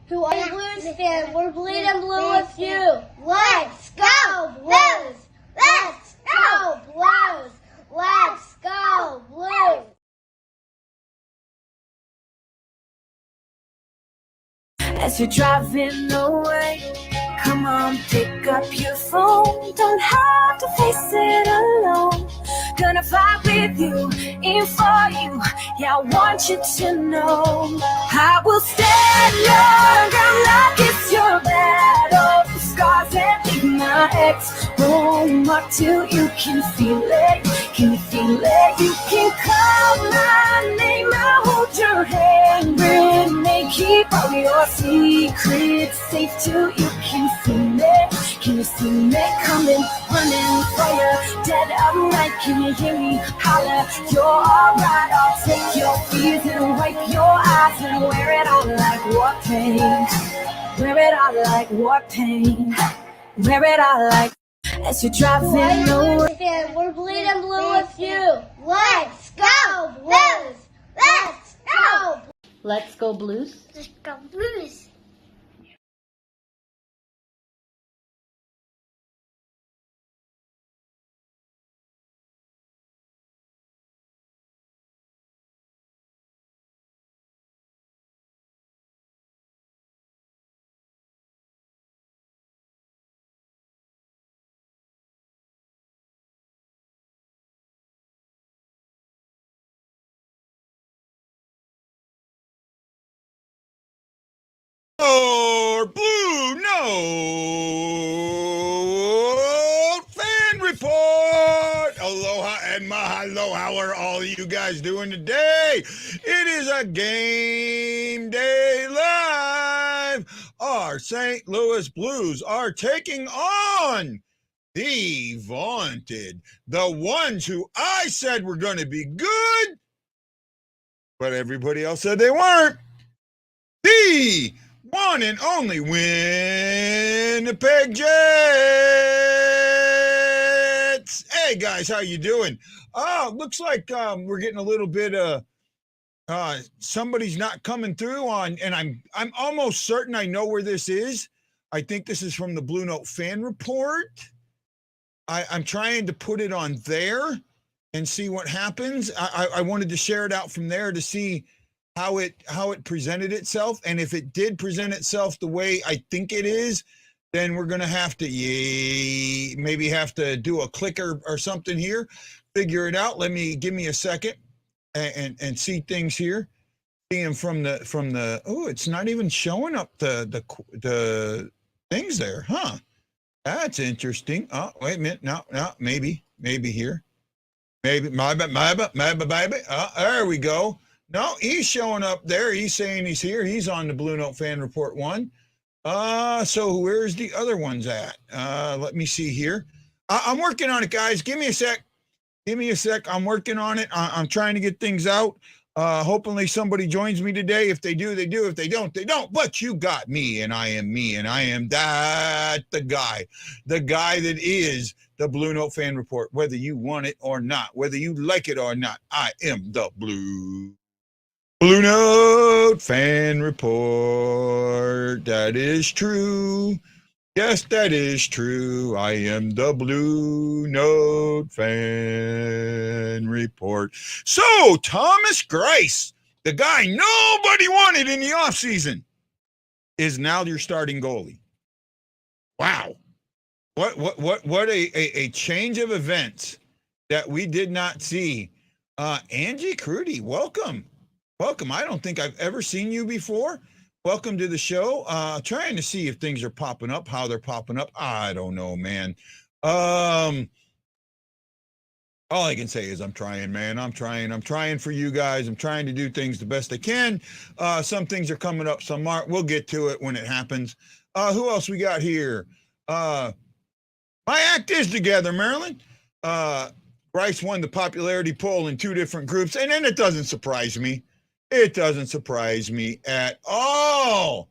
who are Blues fans. We're bleeding blue with you. Let's go Blues! Let's go Blues! Let's go Blues! As you're driving away, come on, pick up your phone. Don't have to face it alone. Gonna fight with you, in for you. Yeah, I want you to know I will stand your ground like it's your battle. The scars and leave my ex home up till you can feel it. Can you feel it? You can call my name, I'll hold your hand. Brittany, keep all your secrets safe till you can feel it. Can you feel it coming, running for you? Dead of night, can you hear me holler? You're alright, I'll take your fears and wipe your eyes and wear it out like war paint. Wear it out like war paint. Wear it out like as you're driving away. Fans, we're bleeding blue with you. Let's go Blues! Let's go! Let's go Blues. Let's go Blues! Or BlueNote fan report. Aloha and mahalo. How are all of you guys doing today? It is a game day live. Our St. Louis Blues are taking on the vaunted, the ones who I said were going to be good, but everybody else said they weren't. The one and only Winnipeg Jets. Hey guys, how you doing? Looks like we're getting a little bit somebody's not coming through on, and I'm almost certain I know where this is. I think this is from the BlueNote fan report. I'm trying to put it on there and see what happens. I wanted to share it out from there to see how it presented itself, and if it did present itself the way I think it is, then we're gonna have to maybe have to do a clicker or something here, figure it out. Give me a second and see things here. See them from the oh, it's not even showing up the things there, huh? That's interesting. Oh, wait a minute, no, maybe here, maybe my baby. There we go. No, he's showing up there. He's saying he's here. He's on the BlueNote fan report 1. So where's the other ones at? Let me see here. I'm working on it, guys. Give me a sec. I'm working on it. I'm trying to get things out. Hopefully somebody joins me today. If they do, they do. If they don't, they don't. But you got me, and I am that the guy that is the BlueNote fan report, whether you want it or not, whether you like it or not. I am the BlueNote fan report. That is true. Yes, that is true. I am the BlueNote fan report. So, Thomas Grice, the guy nobody wanted in the offseason, is now your starting goalie. Wow. What a change of events that we did not see. Angie Crudy, welcome. Welcome. I don't think I've ever seen you before. Welcome to the show. Trying to see if things are popping up, how they're popping up. I don't know, man. All I can say is I'm trying, man. I'm trying for you guys. I'm trying to do things the best I can. Some things are coming up, some aren't. We'll get to it when it happens. Who else we got here? My act is together, Maryland. Bryce won the popularity poll in 2 different groups, and then it doesn't surprise me. It doesn't surprise me at all.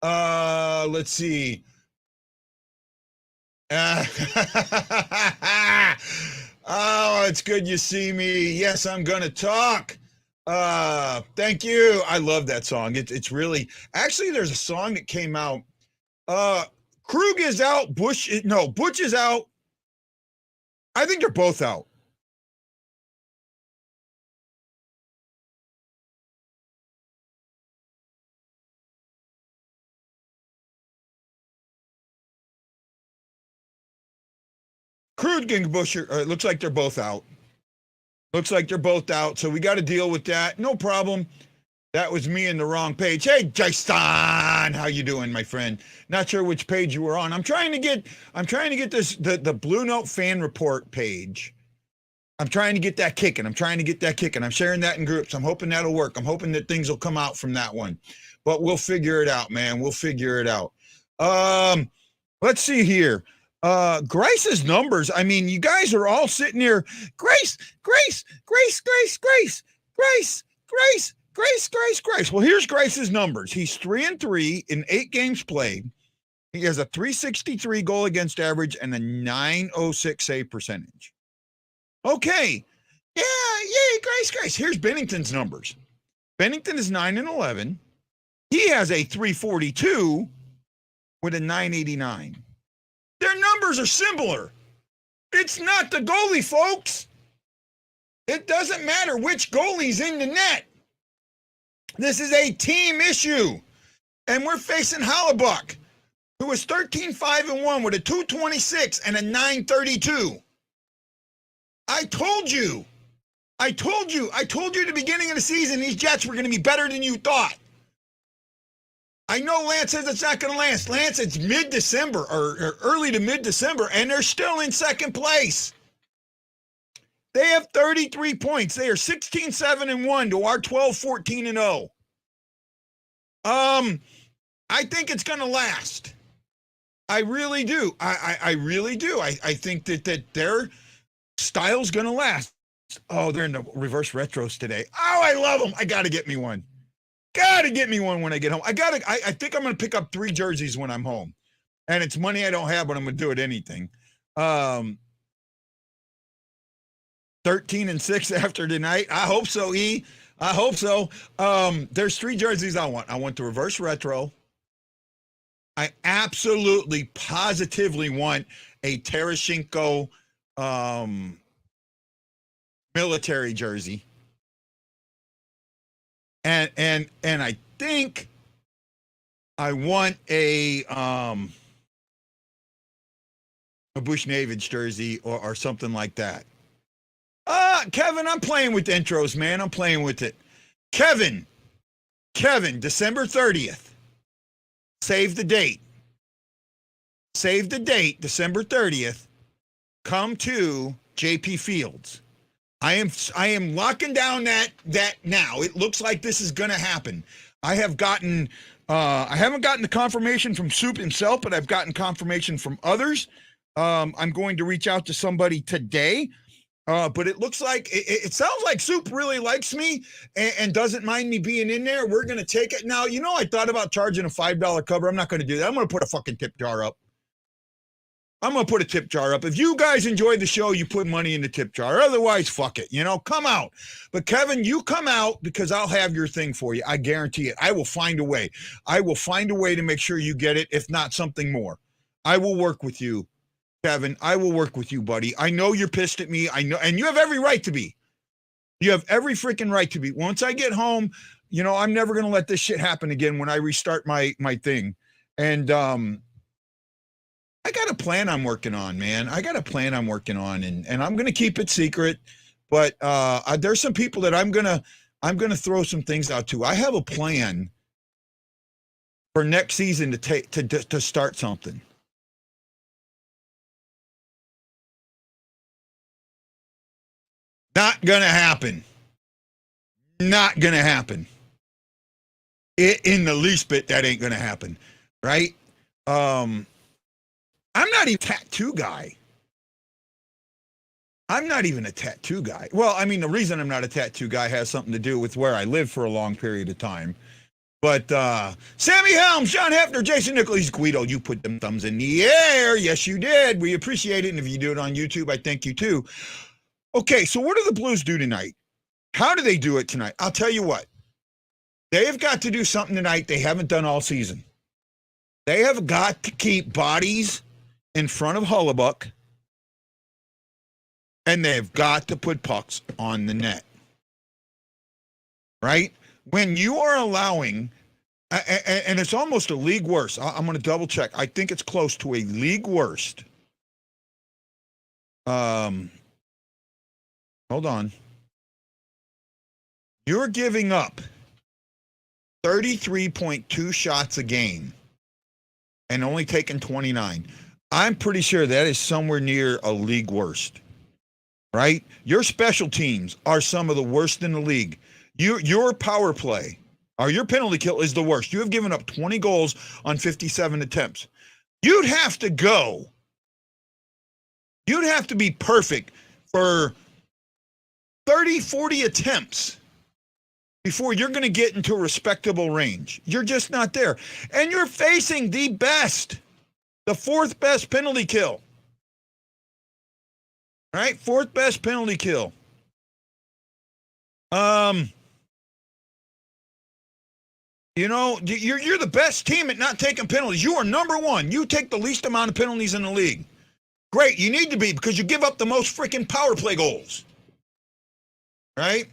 Let's see. Oh, it's good you see me. Yes, I'm going to talk. Thank you. I love that song. It's really, actually, there's a song that came out. Krug is out. Butch is out. I think they're both out. Krug and Bush looks like they're both out. Looks like they're both out. So we got to deal with that. No problem. That was me in the wrong page. Hey, Jason, how you doing, my friend? Not sure which page you were on. I'm trying to get this the Blue Note fan report page. I'm trying to get that kicking. I'm sharing that in groups. I'm hoping that'll work. I'm hoping that things will come out from that one. But we'll figure it out, man. We'll figure it out. Let's see here. Grace's numbers. I mean, you guys are all sitting here. Grace. Well, here's Grace's numbers. He's 3-3 in 8 games played. He has a 363 goal against average and a 906 save percentage. Okay. Yeah, yay, Grace. Here's Bennington's numbers. Bennington is 9-11. He has a 342 with a 989. Their numbers are similar. It's not the goalie, folks. It doesn't matter which goalie's in the net. This is a team issue. And we're facing Hallebuck, who is 13-5-1 with a 226 and a 932. I told you at the beginning of the season, these Jets were going to be better than you thought. I know Lance says it's not going to last. Lance, it's mid-December or early to mid-December, and they're still in second place. They have 33 points. They are 16-7-1 to our 12-14-0. I think it's going to last. I really do. I really do. I think that their style's going to last. Oh, they're in the reverse retros today. Oh, I love them. I got to get me one. Gotta get me one when I get home. I think I'm gonna pick up 3 jerseys when I'm home. And it's money I don't have, but I'm gonna do it anything. 13-6 after tonight. I hope so, E. I hope so. There's 3 jerseys I want. I want the reverse retro. I absolutely, positively want a Tereshchenko military jersey. And I think I want a Bushnevich jersey or something like that. Kevin, I'm playing with intros, man. I'm playing with it. Kevin, December 30th. Save the date. December 30th. Come to JP Fields. I am locking down that now. It looks like this is going to happen. I haven't gotten the confirmation from Soup himself, but I've gotten confirmation from others. I'm going to reach out to somebody today. But it looks like it sounds like Soup really likes me and doesn't mind me being in there. We're going to take it. Now, I thought about charging a $5 cover. I'm not going to do that. I'm going to put a fucking tip jar up. If you guys enjoy the show, you put money in the tip jar. Otherwise, fuck it. Come out. But Kevin, you come out because I'll have your thing for you. I guarantee it. I will find a way. To make sure you get it, if not something more. I will work with you, Kevin. I will work with you, buddy. I know you're pissed at me. I know, and you have every right to be. You have every freaking right to be. Once I get home, I'm never going to let this shit happen again when I restart my thing. And, I got a plan I'm working on, man. And I'm going to keep it secret, but there's some people that I'm going to throw some things out to. I have a plan for next season to start something. Not going to happen. In the least bit, that ain't going to happen, right? I'm not even a tattoo guy. Well, I mean, the reason I'm not a tattoo guy has something to do with where I live for a long period of time. But Sammy Helms, John Hefner, Jason Nicholas, Guido, you put them thumbs in the air. Yes, you did. We appreciate it. And if you do it on YouTube, I thank you too. Okay, so what do the Blues do tonight? How do they do it tonight? I'll tell you what. They've got to do something tonight they haven't done all season. They have got to keep bodies in front of Hullebuck, and they've got to put pucks on the net. Right? When you are allowing, and it's almost a league worst. I'm going to double check. I think it's close to a league worst. Hold on. You're giving up 33.2 shots a game and only taking 29. I'm pretty sure that is somewhere near a league worst, right? Your special teams are some of the worst in the league. Your power play or your penalty kill is the worst. You have given up 20 goals on 57 attempts. You'd have to be perfect for 30, 40 attempts before you're going to get into a respectable range. You're just not there. And you're facing the fourth best penalty kill. Right? Fourth best penalty kill. You're the best team at not taking penalties. You are number one. You take the least amount of penalties in the league. Great. You need to be because you give up the most freaking power play goals. Right?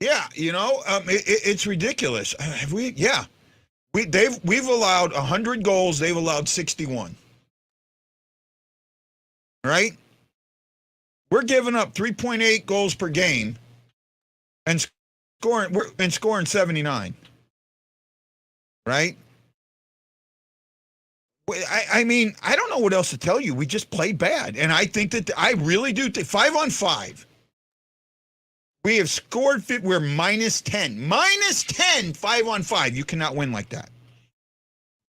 Yeah, it's ridiculous. Have we? Yeah, we've allowed 100 goals. They've allowed 61. Right? We're giving up 3.8 goals per game, and scoring 79. Right? I mean, I don't know what else to tell you. We just played bad, and I think that I really do. 5-on-5. We have scored. We're minus 10. Minus 10, 5-on-5. You cannot win like that.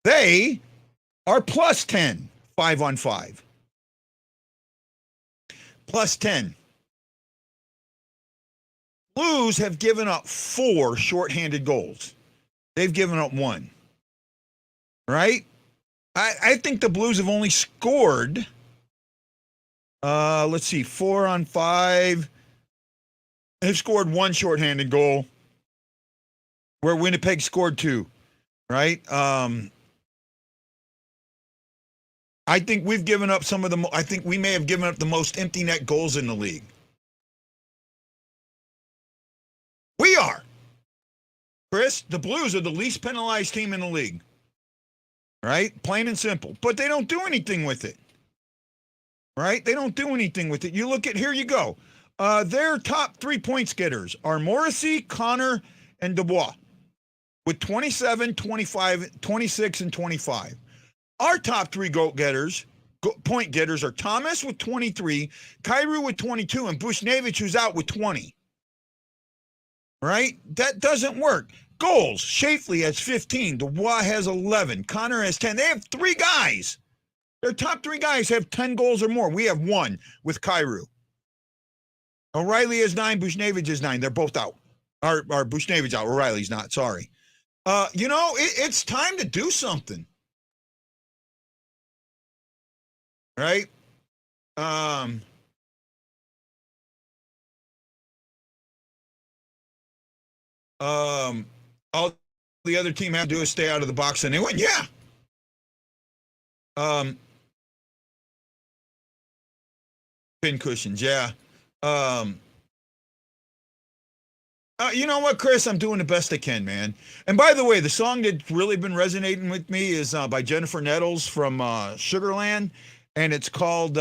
They are plus 10, 5-on-5. Plus 10. Blues have given up 4 shorthanded goals. They've given up 1. Right? I think the Blues have only scored, 4-on-5. They've scored 1 shorthanded goal, where Winnipeg scored 2, right? I think we've given up I think we may have given up the most empty net goals in the league. We are. Chris, the Blues are the least penalized team in the league, right? Plain and simple. But they don't do anything with it, right? They don't do anything with it. You look at, here you go. Their top 3 points getters are Morrissey, Connor, and Dubois with 27, 25, 26, and 25. Our top 3 point getters are Thomas with 23, Kyrou with 22, and Bushnevich, who's out, with 20. Right? That doesn't work. Goals, Shafley has 15, Dubois has 11, Connor has 10. They have 3 guys. Their top 3 guys have 10 goals or more. We have 1 with Kyrou. O'Reilly is 9. Bushnevich is 9. They're both out. Or Bushnevich out. O'Reilly's not. Sorry. It's time to do something. Right? All the other team have to do is stay out of the box, and they went, yeah. Pin cushions, yeah. You know what, Chris? I'm doing the best I can, man. And by the way, the song that's really been resonating with me is by Jennifer Nettles from Sugarland, and it's called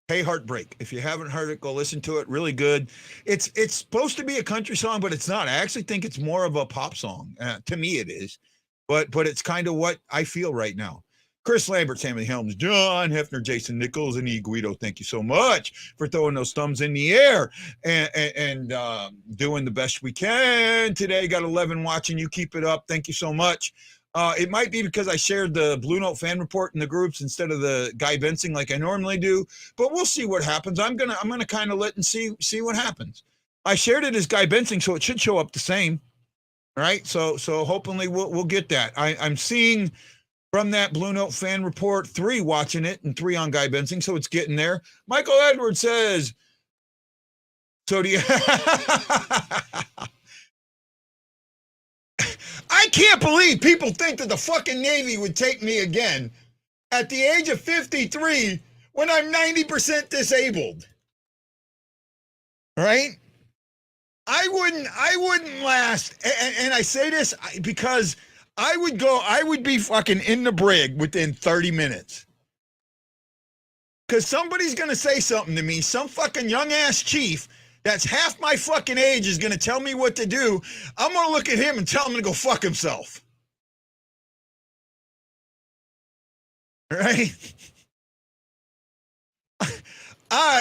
Hey Heartbreak. If you haven't heard it, go listen to it. Really good. It's supposed to be a country song, but it's not. I actually think it's more of a pop song. To me, it is. But it's kind of what I feel right now. Chris Lambert, Sammy Helms, John Hefner, Jason Nichols, and E. Guido, thank you so much for throwing those thumbs in the air and doing the best we can today. Got 11 watching. You keep it up. Thank you so much. It might be because I shared the Blue Note fan report in the groups instead of the Guy Bensing like I normally do, but we'll see what happens. I'm gonna kind of let and see what happens. I shared it as Guy Bensing, so it should show up the same, right? So hopefully we'll get that. I'm seeing from that Blue Note fan report, 3 watching it and 3 on Guy Bensing, so it's getting there. Michael Edwards says, so do you... I can't believe people think that the fucking Navy would take me again at the age of 53 when I'm 90% disabled. Right? I wouldn't last. And I say this because I would be fucking in the brig within 30 minutes. Because somebody's going to say something to me, some fucking young ass chief that's half my fucking age is going to tell me what to do. I'm going to look at him and tell him to go fuck himself. Right?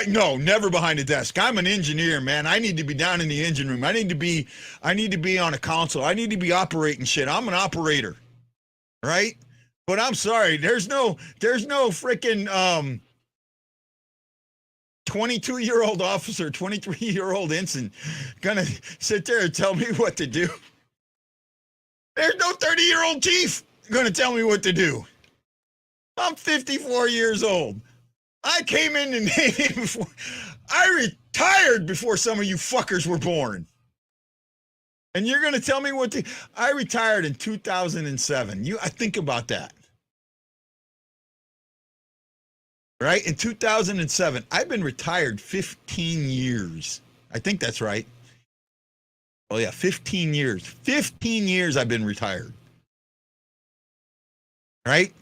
No, never behind a desk. I'm an engineer, man. I need to be down in the engine room. I need to be on a console. I need to be operating shit. I'm an operator. Right? But I'm sorry, there's no freaking 22-year-old officer, 23-year-old ensign gonna sit there and tell me what to do. There's no 30-year-old chief gonna tell me what to do. I'm 54 years old. I came in the Navy before. I retired before some of you fuckers were born. And you're going to tell me what to... I retired in 2007. I think about that. Right? In 2007. I've been retired 15 years. I think that's right. Oh, yeah, 15 years. 15 years I've been retired. Right?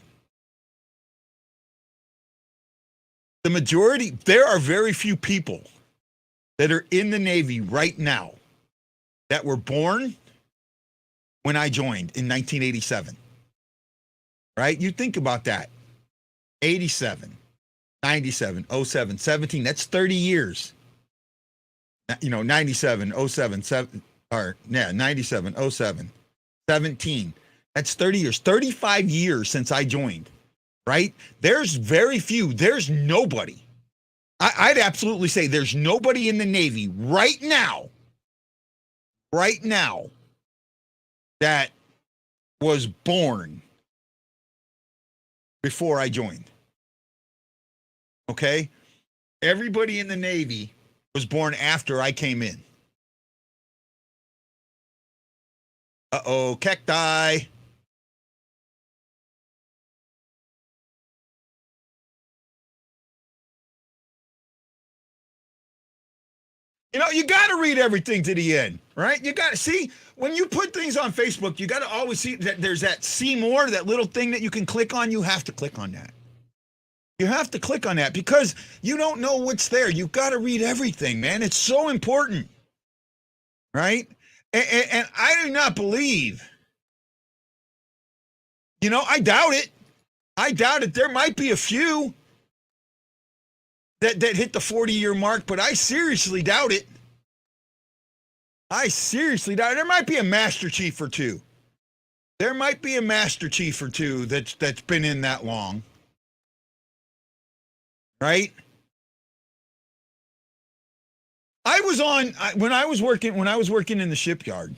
The majority, there are very few people that are in the Navy right now that were born when I joined in 1987. Right? You think about that. 87, 97, 07, 17, that's 30 years. 97, 07, 97, 07, 17. That's 30 years, 35 years since I joined. Right? There's very few. There's nobody. I'd absolutely say there's nobody in the Navy right now, that was born before I joined. Okay? Everybody in the Navy was born after I came in. Uh-oh, cacti. You got to read everything to the end, right? You got to see, when you put things on Facebook, you got to always see that there's that see more, that little thing that you can click on. You have to click on that. You have to click on that because you don't know what's there. You've got to read everything, man. It's so important, right? And I do not believe, I doubt it. I doubt it. There might be a few that hit the 40-year mark, but I seriously doubt it. I seriously doubt it. There might be a master chief or two. There might be a master chief or two that's been in that long. Right? When I was working in the shipyard,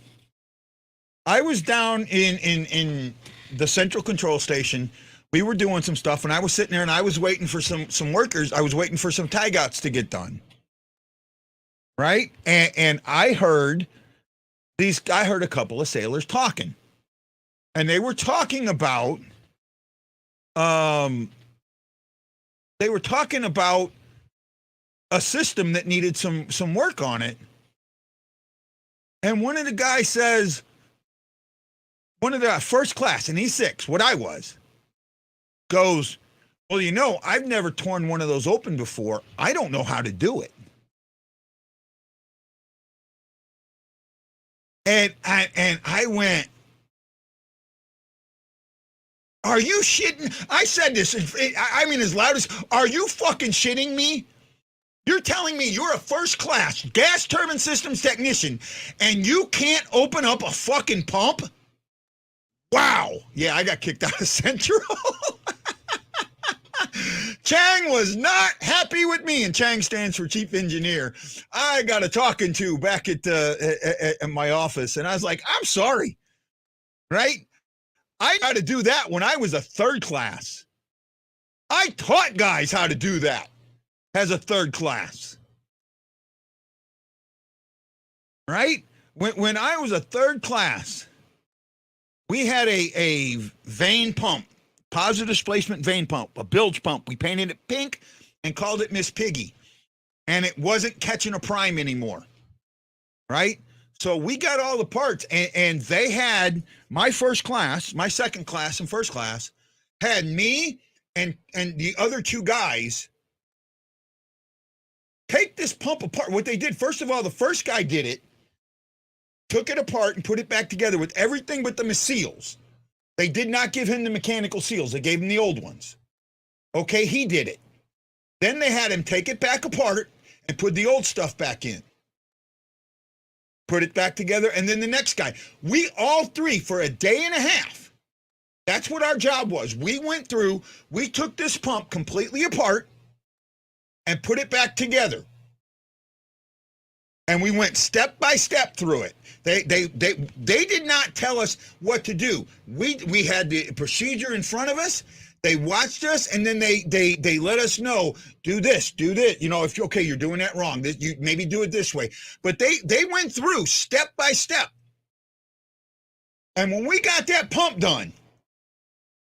I was down in the central control station. We were doing some stuff, and I was sitting there, and I was waiting for some workers. I was waiting for some tag outs to get done. Right? And I heard a couple of sailors talking. And they were talking about a system that needed some work on it. And one of the guys says, one of the first class, and he's 6, what I was, goes, well, I've never torn one of those open before. I don't know how to do it. And I went, are you shitting? I said this, I mean, as loud as, are you fucking shitting me? You're telling me you're a first class gas turbine systems technician and you can't open up a fucking pump? Wow. Yeah, I got kicked out of Central. Chang was not happy with me, and Chang stands for chief engineer. I got a talking to back at my office, and I was like, I'm sorry, right? I got to do that when I was a third class. I taught guys how to do that as a third class. Right? When I was a third class, we had a vein pump, positive displacement vein pump, a bilge pump. We painted it pink and called it Miss Piggy. And it wasn't catching a prime anymore. Right? So we got all the parts, and they had my first class, my second class and first class, had me and the other two guys take this pump apart. What they did, first of all, the first guy did it, took it apart and put it back together with everything but the seals. They did not give him the mechanical seals. They gave him the old ones. Okay, he did it. Then they had him take it back apart and put the old stuff back in. Put it back together, and then the next guy. We all three, for a day and a half, that's what our job was. We went through, we took this pump completely apart and put it back together. And we went step by step through it. They did not tell us what to do. We had the procedure in front of us. They watched us, and then they let us know, do this. You know, if okay, you're doing that wrong. You maybe do it this way. But they went through step by step. And when we got that pump done,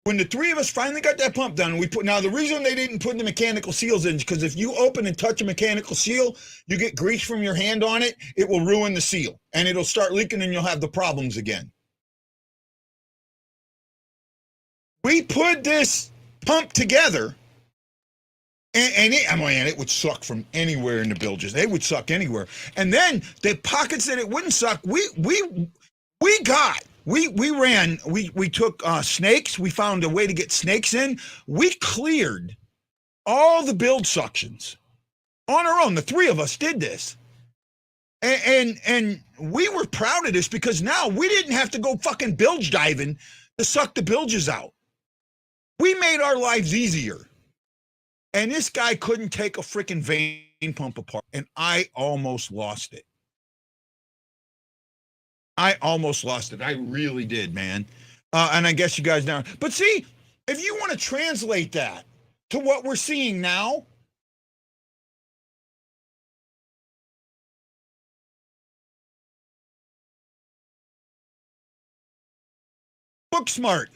when the three of us finally got that pump done, now the reason they didn't put the mechanical seals in is because if you open and touch a mechanical seal, you get grease from your hand on it, it will ruin the seal, and it'll start leaking, and you'll have the problems again. We put this pump together, and it would suck from anywhere in the bilges. They would suck anywhere. And then the pockets that it wouldn't suck, we took snakes. We found a way to get snakes in. We cleared all the bilge suctions on our own. The three of us did this. And we were proud of this because now we didn't have to go fucking bilge diving to suck the bilges out. We made our lives easier. And this guy couldn't take a freaking vein pump apart. And I almost lost it. I really did, man. And I guess you guys know. But see, if you want to translate that to what we're seeing now, book smart.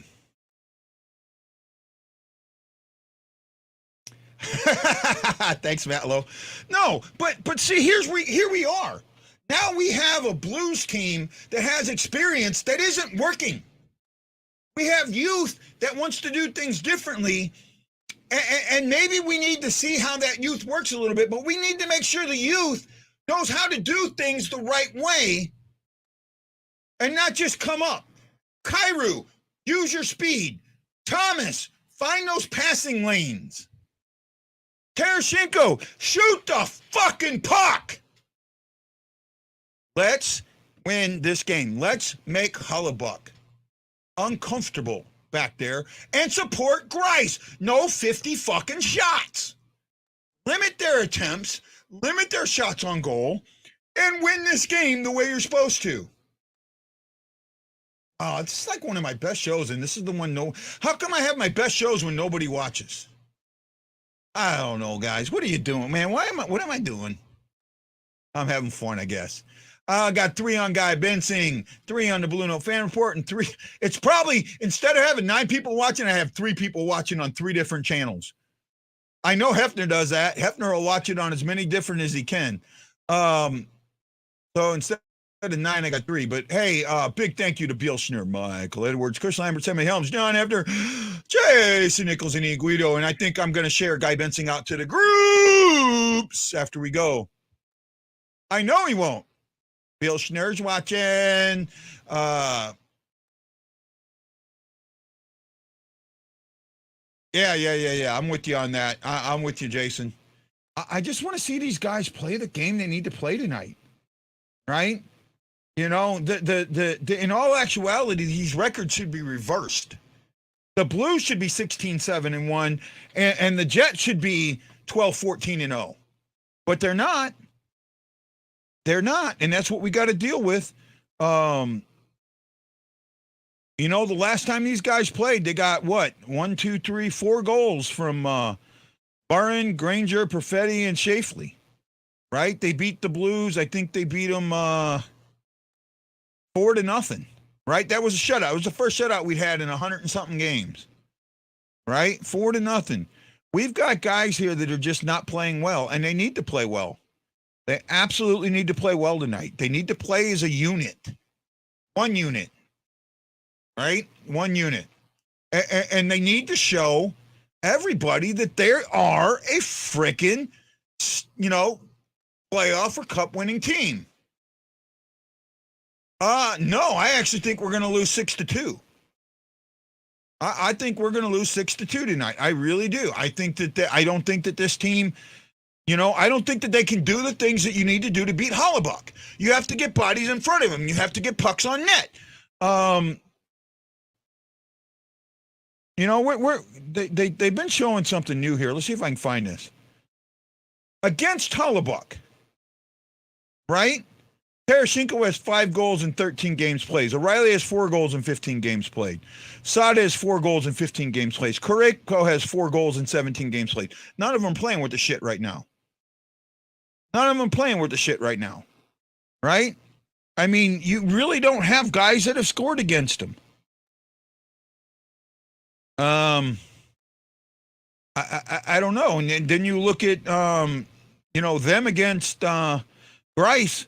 Thanks, Matlow. No, but see, here we are. Now we have a blues team that has experience that isn't working. We have youth that wants to do things differently, and maybe we need to see how that youth works a little bit, but we need to make sure the youth knows how to do things the right way and not just come up. Kairu, use your speed. Thomas, find those passing lanes. Terashenko, shoot the fucking puck. Let's win this game. Let's make Hullebuck uncomfortable back there and support Grice. No 50 fucking shots. Limit their attempts, limit their shots on goal, and win this game the way you're supposed to. Oh, it's like one of my best shows, and this is the one. How come I have my best shows when nobody watches? I don't know, guys. What are you doing, man? What am I doing? I'm having fun, I guess. I got 3 on Guy Bensing, 3 on the Blue Note Fan Report, and 3. It's probably, instead of having 9 people watching, I have 3 people watching on 3 different channels. I know Hefner does that. Hefner will watch it on as many different as he can. So instead of 9, I got 3. But hey, big thank you to Bill Schnur, Michael Edwards, Chris Lambert, Sammy Helms, John Hefner, Jason Nichols, and Ian Guido. And I think I'm going to share Guy Bensing out to the groups after we go. I know he won't. Bill Schnur's watching. Yeah. I'm with you on that. I'm with you, Jason. I just want to see these guys play the game they need to play tonight, right? You know, in all actuality, these records should be reversed. The Blues should be 16-7-1, and the Jets should be 12-14-0, but they're not. They're not, and that's what we got to deal with. You know, the last time these guys played, they got what? 1, 2, 3, 4 goals from Barron, Granger, Perfetti, and Shafley. Right? They beat the Blues. I think they beat them 4-0. Right? That was a shutout. It was the first shutout we'd had in 100 and something games. Right? 4-0. We've got guys here that are just not playing well, and they need to play well. They absolutely need to play well tonight. They need to play as a unit. One unit. Right? One unit. And they need to show everybody that they are a freaking, playoff or cup winning team. No, I actually think we're going to lose 6-2. I think we're going to lose 6-2 tonight. I really do. I think that I don't think that this team, I don't think that they can do the things that you need to do to beat Hollebuck. You have to get bodies in front of them. You have to get pucks on net. They've been showing something new here. Let's see if I can find this. Against Hollebuck, right? Tarasenko has 5 goals in 13 games played. O'Reilly has 4 goals in 15 games played. Sada has 4 goals in 15 games played. Koreko has 4 goals in 17 games played. None of them playing with the shit right now. Right? I mean, you really don't have guys that have scored against them. I don't know. And then you look at, them against Bryce.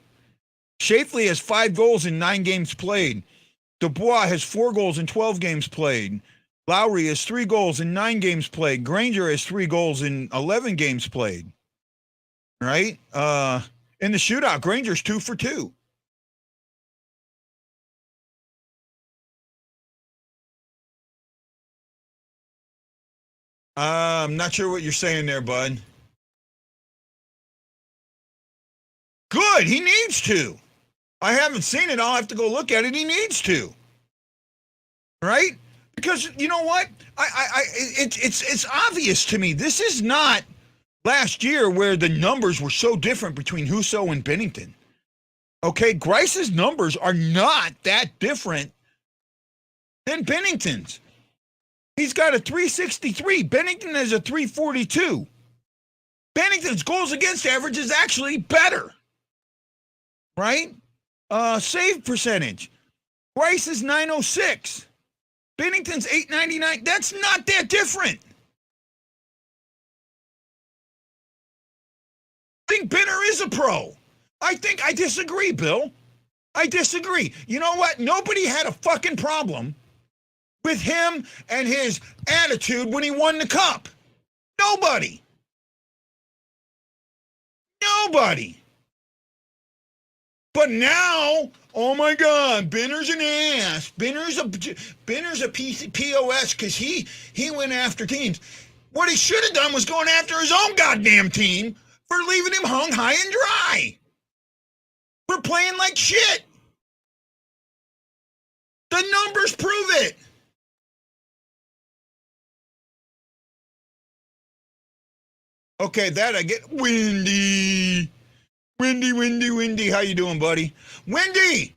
Shafley has 5 goals in 9 games played. Dubois has 4 goals in 12 games played. Lowry has 3 goals in 9 games played. Granger has 3 goals in 11 games played. Right? In the shootout, Granger's 2 for 2. I'm not sure what you're saying there, bud. Good. He needs to. I haven't seen it. I'll have to go look at it. He needs to. Right? Because you know what? It's obvious to me. This is not last year where the numbers were so different between Husso and Binnington. Okay, Grice's numbers are not that different than Binnington's. He's got a 363. Binnington has a 342. Bennington's goals against average is actually better. Right? Save percentage. Grice is 906. Binnington's 899. That's not that different. I think Binner is a pro. I disagree, Bill. I disagree. You know what? Nobody had a fucking problem with him and his attitude when he won the cup. Nobody. But now, oh my God, Binner's an ass. Binner's a piece of POS because he went after teams. What he should have done was going after his own goddamn team for leaving him hung high and dry. For playing like shit. The numbers prove it. Okay, that I get. Windy. How you doing, buddy? Wendy!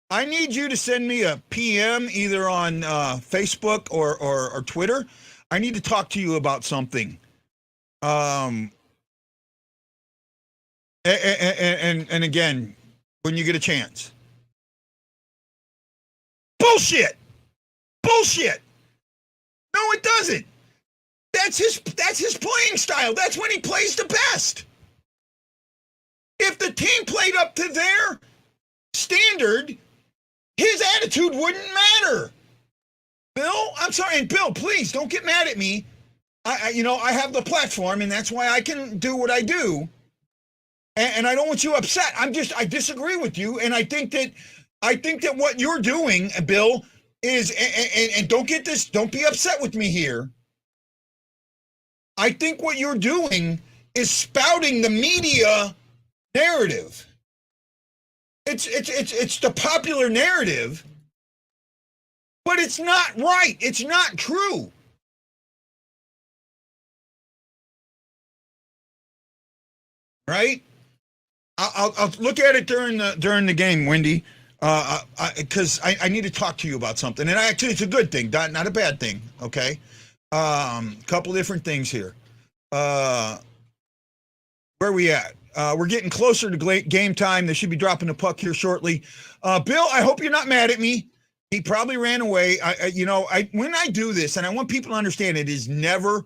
I need you to send me a PM either on Facebook or Twitter. I need to talk to you about something. And again, when you get a chance. Bullshit! No, it doesn't. That's his playing style. That's when he plays the best. If the team played up to their standard, his attitude wouldn't matter. Bill, I'm sorry, and Bill, please don't get mad at me. I have the platform, and that's why I can do what I do. And I don't want you upset. I disagree with you, and I think that what you're doing, Bill, is and don't be upset with me here. I think what you're doing is spouting the media narrative. It's the popular narrative, but it's not right. It's not true. Right? I'll look at it during the game, Wendy. Because I need to talk to you about something, and actually, it's a good thing, not a bad thing. Okay, couple different things here. Where are we at? We're getting closer to game time. They should be dropping the puck here shortly. Bill, I hope you're not mad at me. He probably ran away. When I do this, and I want people to understand, it is never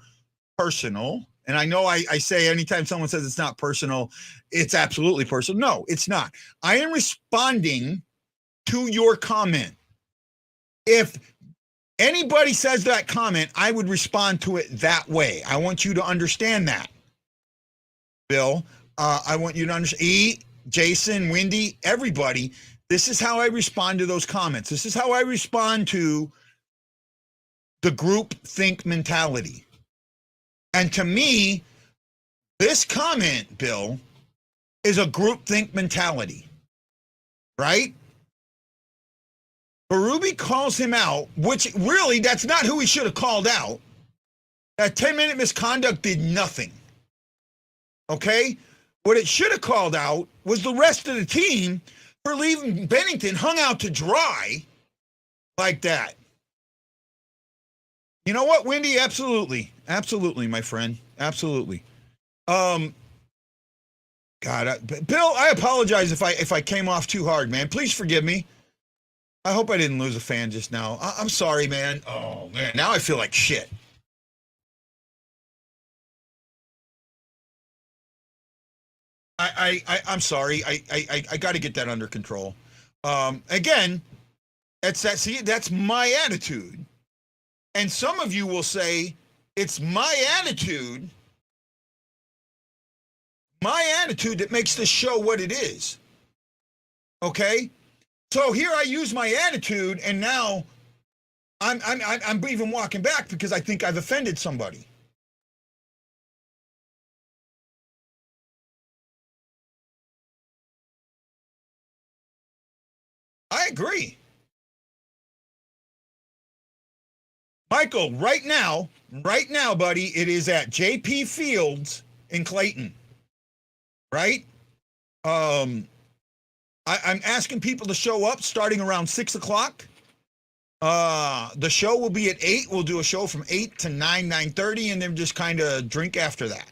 personal. And I know I say anytime someone says it's not personal, it's absolutely personal. No, it's not. I am responding to your comment. If anybody says that comment, I would respond to it that way. I want you to understand that, Bill. I want you to understand. Jason, Wendy, everybody. This is how I respond to those comments. This is how I respond to the group think mentality. And to me, this comment, Bill, is a group think mentality, right? Berube calls him out, which really, that's not who he should have called out. That 10-minute misconduct did nothing. Okay? What it should have called out was the rest of the team for leaving Bennington hung out to dry like that. You know what, Wendy? Absolutely. Absolutely, my friend. Absolutely. God, Bill, I apologize if I came off too hard, man. Please forgive me. I hope I didn't lose a fan just now. I'm sorry, man. Oh, man. Now I feel like shit. I'm sorry. I got to get that under control. Again, that's my attitude. And some of you will say, it's my attitude that makes this show what it is. Okay? So here I use my attitude, and now I'm even walking back because I think I've offended somebody. I agree. Michael, right now, buddy, it is at JP Fields in Clayton. Right? I'm asking people to show up starting around 6 o'clock. The show will be at 8. We'll do a show from 8 to 9:30, and then just kind of drink after that.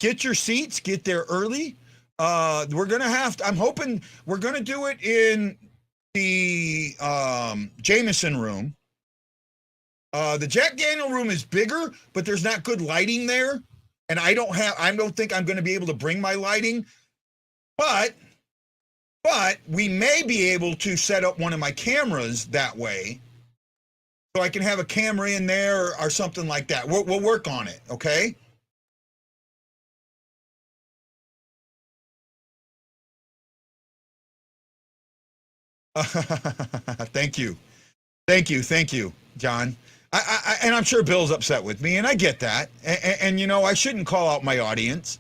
Get your seats, get there early. We're gonna I'm hoping we're gonna do it in the Jameson room. The Jack Daniel room is bigger, but there's not good lighting there. And I don't think I'm going to be able to bring my lighting, but we may be able to set up one of my cameras that way, so I can have a camera in there or something like that. We'll work on it, okay? Thank you, John. And I'm sure Bill's upset with me, and I get that. And you know, I shouldn't call out my audience.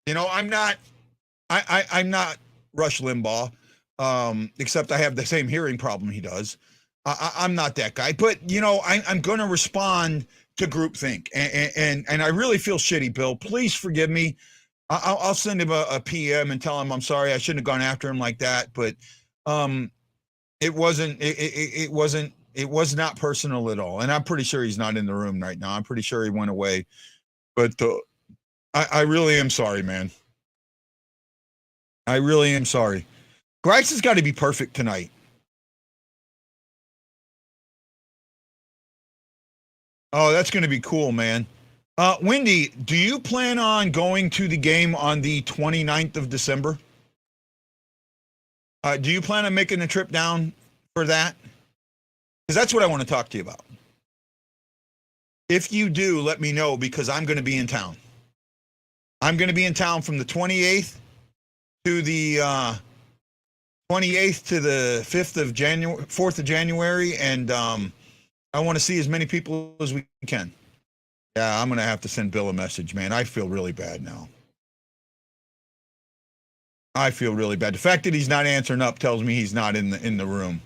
You know, I'm not Rush Limbaugh, except I have the same hearing problem he does. I'm not that guy, but you know, I'm going to respond to groupthink, and I really feel shitty, Bill. Please forgive me. I'll send him a PM and tell him I'm sorry. I shouldn't have gone after him like that, but it was not personal at all. And I'm pretty sure he's not in the room right now. I'm pretty sure he went away, but I really am sorry, man. I really am sorry. Grice has got to be perfect tonight. Oh, that's going to be cool, man. Wendy, do you plan on going to the game on the 29th of December? Do you plan on making a trip down for that? Because that's what I want to talk to you about. If you do, let me know, because I'm going to be in town. I'm going to be in town from the 28th to the 28th to the 5th of January, 4th of January, and I want to see as many people as we can. Yeah, I'm going to have to send Bill a message, man. I feel really bad now. I feel really bad. The fact that he's not answering up tells me he's not in the room.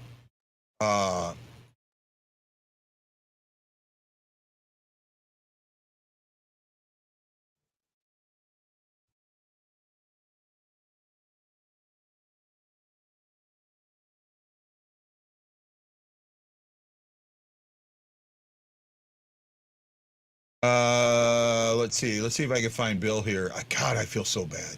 Let's see. Let's see if I can find Bill here. God, I feel so bad.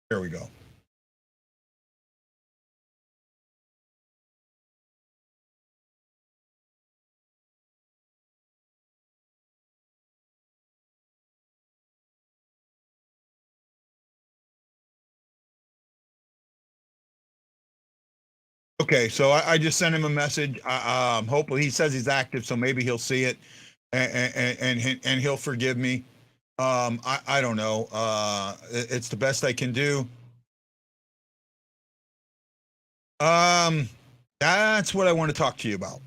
There we go. Okay, so I just sent him a message. Hopefully, he says he's active, so maybe he'll see it, and he'll forgive me. I don't know. It's the best I can do. Um, that's what I want to talk to you about.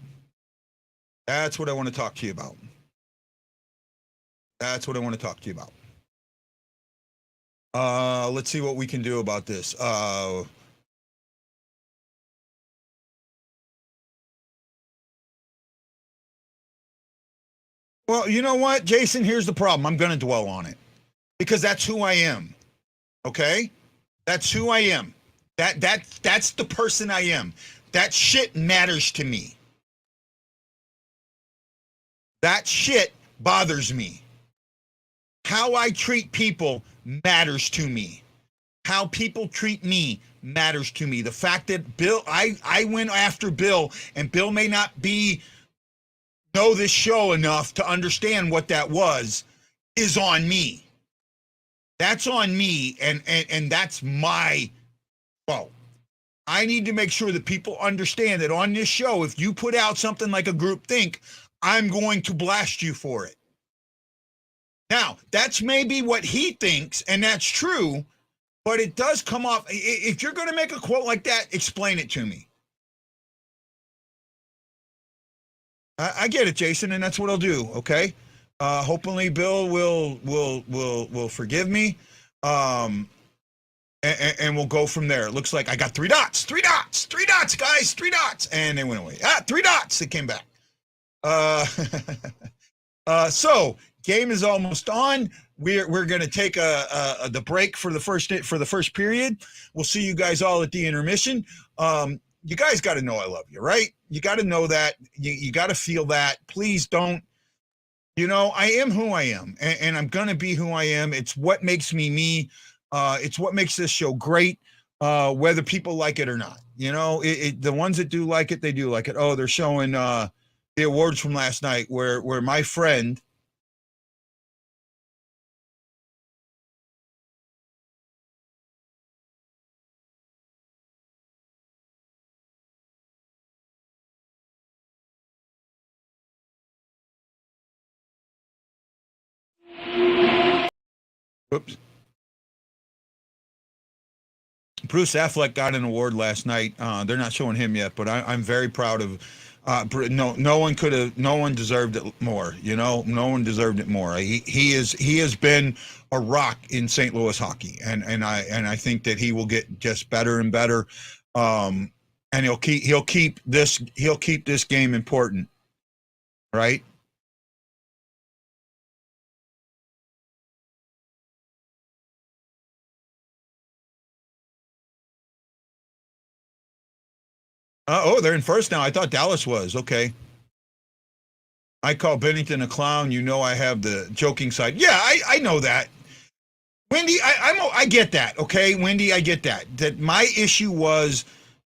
That's what I want to talk to you about. That's what I want to talk to you about. Let's see what we can do about this. Well, you know what, Jason? Here's the problem. I'm going to dwell on it because that's who I am. Okay, that's who I am. That's the person I am. That shit matters to me. That shit bothers me. How I treat people matters to me. How people treat me matters to me. The fact that I went after Bill, and Bill may not know this show enough to understand what that was, is on me. That's on me, and that's my fault. I need to make sure that people understand that on this show, if you put out something like a group think, I'm going to blast you for it. Now, that's maybe what he thinks, and that's true, but it does come off. If you're going to make a quote like that, explain it to me. I get it, Jason, and that's what I'll do. Okay. Hopefully, Bill will forgive me, and we'll go from there. It looks like I got three dots, guys, 3 dots, and they went away. 3 dots, they came back. So game is almost on. We're going to take the break for the first period. We'll see you guys all at the intermission. You guys got to know I love you, right? You got to know that. You got to feel that. Please don't. I am who I am, and I'm going to be who I am. It's what makes me me. It's what makes this show great, whether people like it or not. The ones that do like it, they do like it. Oh, they're showing the awards from last night where my friend. Oops. Bruce Affleck got an award last night. They're not showing him yet, but I'm very proud of. No one deserved it more. No one deserved it more. He has been a rock in St. Louis hockey, and I think that he will get just better and better. And he'll keep this game important, right? They're in first now. I thought Dallas was okay. I call Bennington a clown. I have the joking side. Yeah, I know that. Wendy, I get that. Okay, Wendy, I get that. That my issue was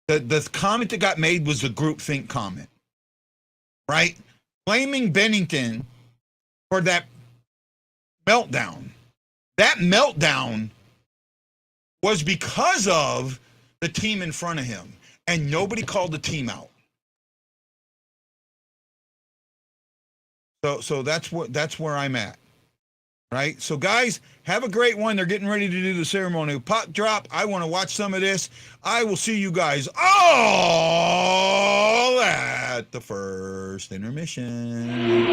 the comment that got made was the groupthink comment, right? Blaming Bennington for that meltdown. That meltdown was because of the team in front of him, and nobody called the team out. So that's where I'm at. Right? So, guys, have a great one. They're getting ready to do the ceremonial pot drop. I want to watch some of this. I will see you guys all at the first intermission.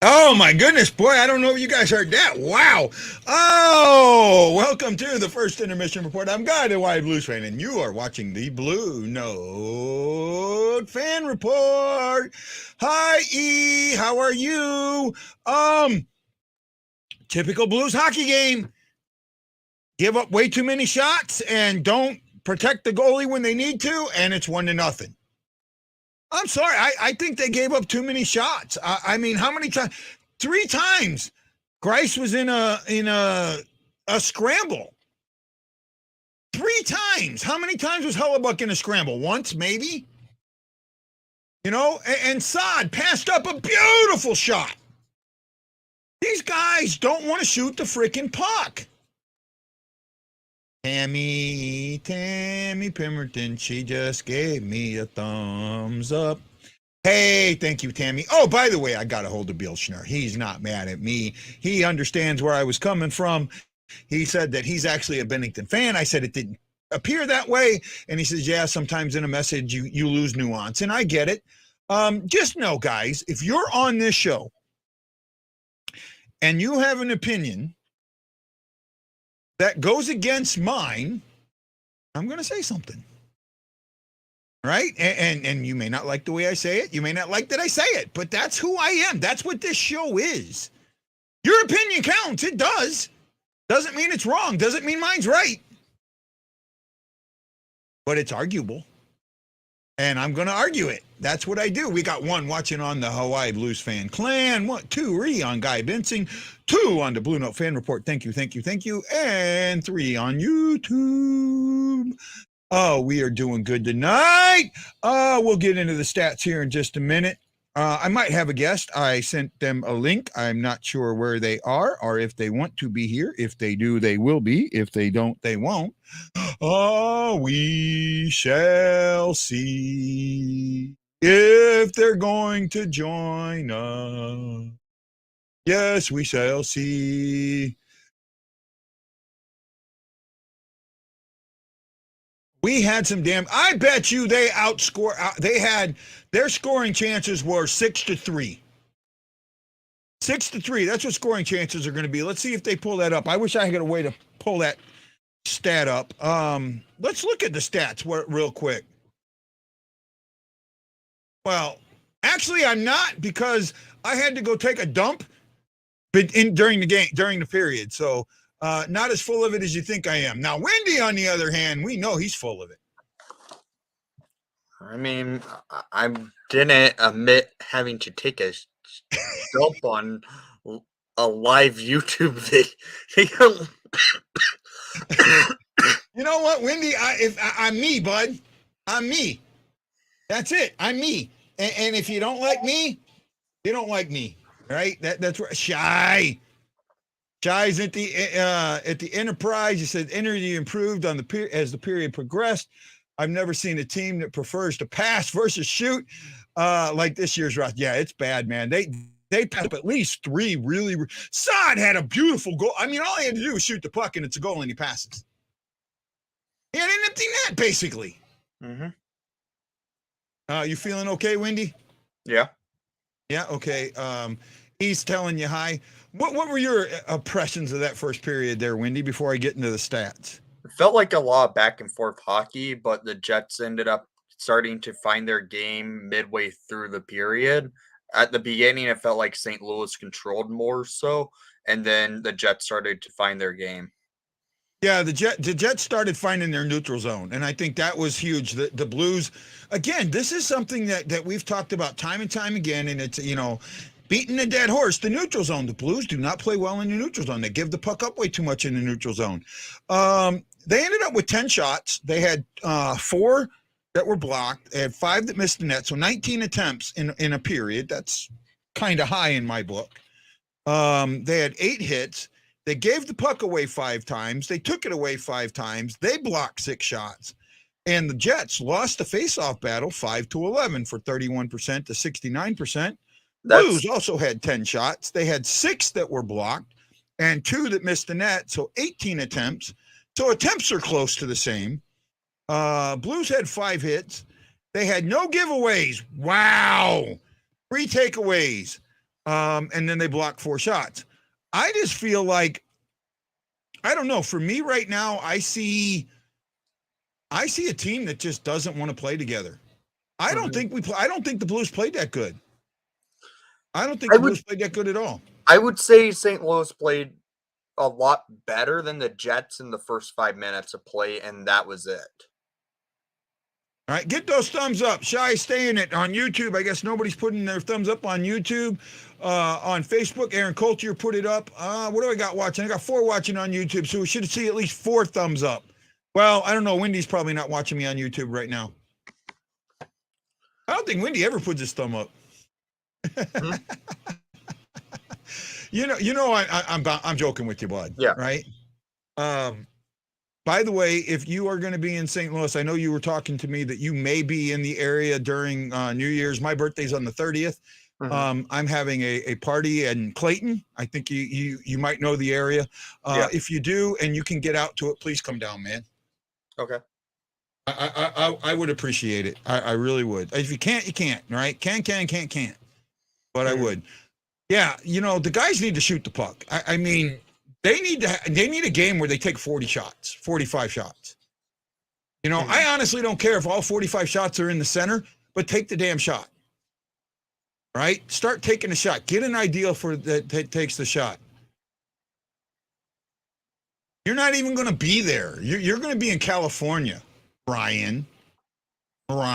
Oh my goodness, boy, I don't know if you guys heard that. Wow. Oh, welcome to the first intermission report. I'm Guy, the Wide Blues fan, and you are watching the Blue Note fan report. Hi, E, how are you? Typical Blues hockey game. Give up way too many shots and don't protect the goalie when they need to, and it's 1-0. I'm sorry. I think they gave up too many shots. I mean, how many times? 3 times. Grice was in a scramble. 3 times. How many times was Hellebuck in a scramble? Once, maybe. You know, and Saad passed up a beautiful shot. These guys don't want to shoot the freaking puck. Tammy Pemberton, she just gave me a thumbs up. Hey, thank you, Tammy. Oh, by the way, I got a hold of Bill Schnurr. He's not mad at me. He understands where I was coming from. He said that he's actually a Bennington fan. I said it didn't appear that way. And he says, yeah, sometimes in a message you lose nuance. And I get it. Just know, guys, if you're on this show and you have an opinion that goes against mine, I'm going to say something. Right? And you may not like the way I say it. You may not like that I say it, but that's who I am. That's what this show is. Your opinion counts. It does. Doesn't mean it's wrong. Doesn't mean mine's right. But it's arguable. And I'm going to argue it. That's what I do. We got 1 watching on the Hawaii Blues Fan Clan, 1, 2, 3 on Guy Bensing, 2 on the Blue Note Fan Report. Thank you. And 3 on YouTube. Oh, we are doing good tonight. We'll get into the stats here in just a minute. I might have a guest. I sent them a link. I'm not sure where they are or if they want to be here. If they do, they will be. If they don't, they won't. Oh, we shall see if they're going to join us. Yes, we shall see. We had some I bet you they outscore. Their scoring chances were 6-3. 6-3. That's what scoring chances are going to be. Let's see if they pull that up. I wish I had a way to pull that stat up. Let's look at the stats real quick. Well, actually, I'm not, because I had to go take a dump during the period. So not as full of it as you think I am. Now, Wendy, on the other hand, we know he's full of it. I mean, I didn't admit having to take a dump on a live YouTube video. You know what, Wendy? I'm me, bud. I'm me. That's it. I'm me. And if you don't like me, you don't like me. Right? That's right. Shy's at the Enterprise. You said energy improved as the period progressed. I've never seen a team that prefers to pass versus shoot like this year's Ross. Yeah, it's bad, man. They passed up at least 3 really. Saad had a beautiful goal. I mean, all he had to do was shoot the puck, and it's a goal, and he passes. He had an empty net, basically. Mm-hmm. You feeling okay, Wendy? Yeah. Yeah, okay. He's telling you hi. What were your impressions of that first period there, Wendy, before I get into the stats? It felt like a lot of back and forth hockey, but the Jets ended up starting to find their game midway through the period. At the beginning, it felt like St. Louis controlled more so, and then the Jets started to find their game. Yeah, the Jets started finding their neutral zone, and I think that was huge. The Blues, again, this is something that we've talked about time and time again, and it's, beating a dead horse, the neutral zone. The Blues do not play well in the neutral zone. They give the puck up way too much in the neutral zone. They ended up with 10 shots. They had 4 that were blocked. They had 5 that missed the net, so 19 attempts in a period. That's kind of high in my book. They had 8 hits. They gave the puck away 5 times. They took it away 5 times. They blocked 6 shots. And the Jets lost the faceoff battle 5-11 for 31% to 69%. Blues also had 10 shots. They had 6 that were blocked and 2 that missed the net, so 18 attempts. So attempts are close to the same. Blues had 5 hits. They had no giveaways. Wow. 3 takeaways. and then they block 4 shots. I just feel like, I don't know. For me right now, I see a team that just doesn't want to play together. I don't think the Blues played that good. I don't think the Blues played that good at all. I would say St. Louis played a lot better than the Jets in the first 5 minutes of play, and that was it. All right, get those thumbs up. Shy staying it on YouTube. I guess nobody's putting their thumbs up on YouTube. On Facebook, Aaron Coulter put it up. What do I got watching? I got 4 watching on YouTube, so we should see at least 4 thumbs up. Well, I don't know. Wendy's probably not watching me on YouTube right now. I don't think Wendy ever puts his thumb up. Mm-hmm. I'm joking with you, bud. Yeah. Right. By the way, if you are going to be in St. Louis, I know you were talking to me that you may be in the area during New Year's. My birthday's on the 30th. Mm-hmm. I'm having a party in Clayton. I think you might know the area. If you do and you can get out to it, please come down, man. Okay. I would appreciate it. I really would. If you can't, you can't. Right? Can't. But I would. Yeah. The guys need to shoot the puck. I mean. They need a game where they take 40 shots, 45 shots. I honestly don't care if all 45 shots are in the center, but take the damn shot. Right? Start taking a shot. Get an idea for that takes the shot. You're not even going to be there. You're going to be in California, Brian. But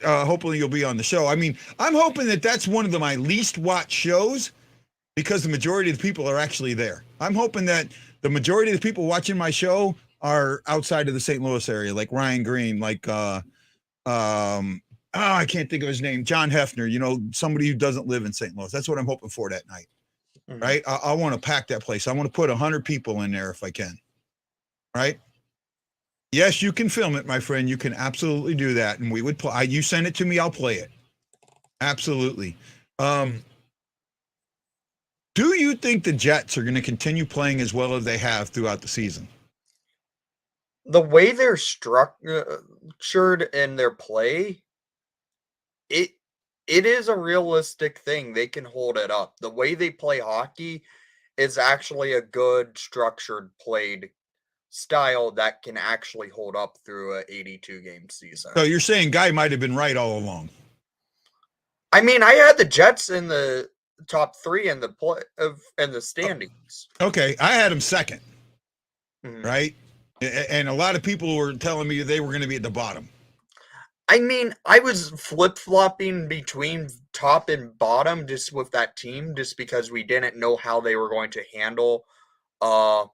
hopefully you'll be on the show. I mean, I'm hoping that's one of my least watched shows, because the majority of the people are actually there. I'm hoping that the majority of the people watching my show are outside of the St. Louis area, like Ryan Green, like I can't think of his name, John Hefner, somebody who doesn't live in St. Louis. That's what I'm hoping for that night, right? I want to pack that place. I want to put 100 people in there if I can, right? Yes, you can film it, my friend. You can absolutely do that, and we would play. You send it to me, I'll play it. Absolutely. Do you think the Jets are going to continue playing as well as they have throughout the season? The way they're structured in their play, it is a realistic thing. They can hold it up. The way they play hockey is actually a good structured played style that can actually hold up through an 82-game season. So you're saying Guy might have been right all along? I mean, I had the Jets in the top 3 in the standings. Okay, I had him second, right? And a lot of people were telling me they were going to be at the bottom. I mean, I was flip-flopping between top and bottom just with that team, just because we didn't know how they were going to handle a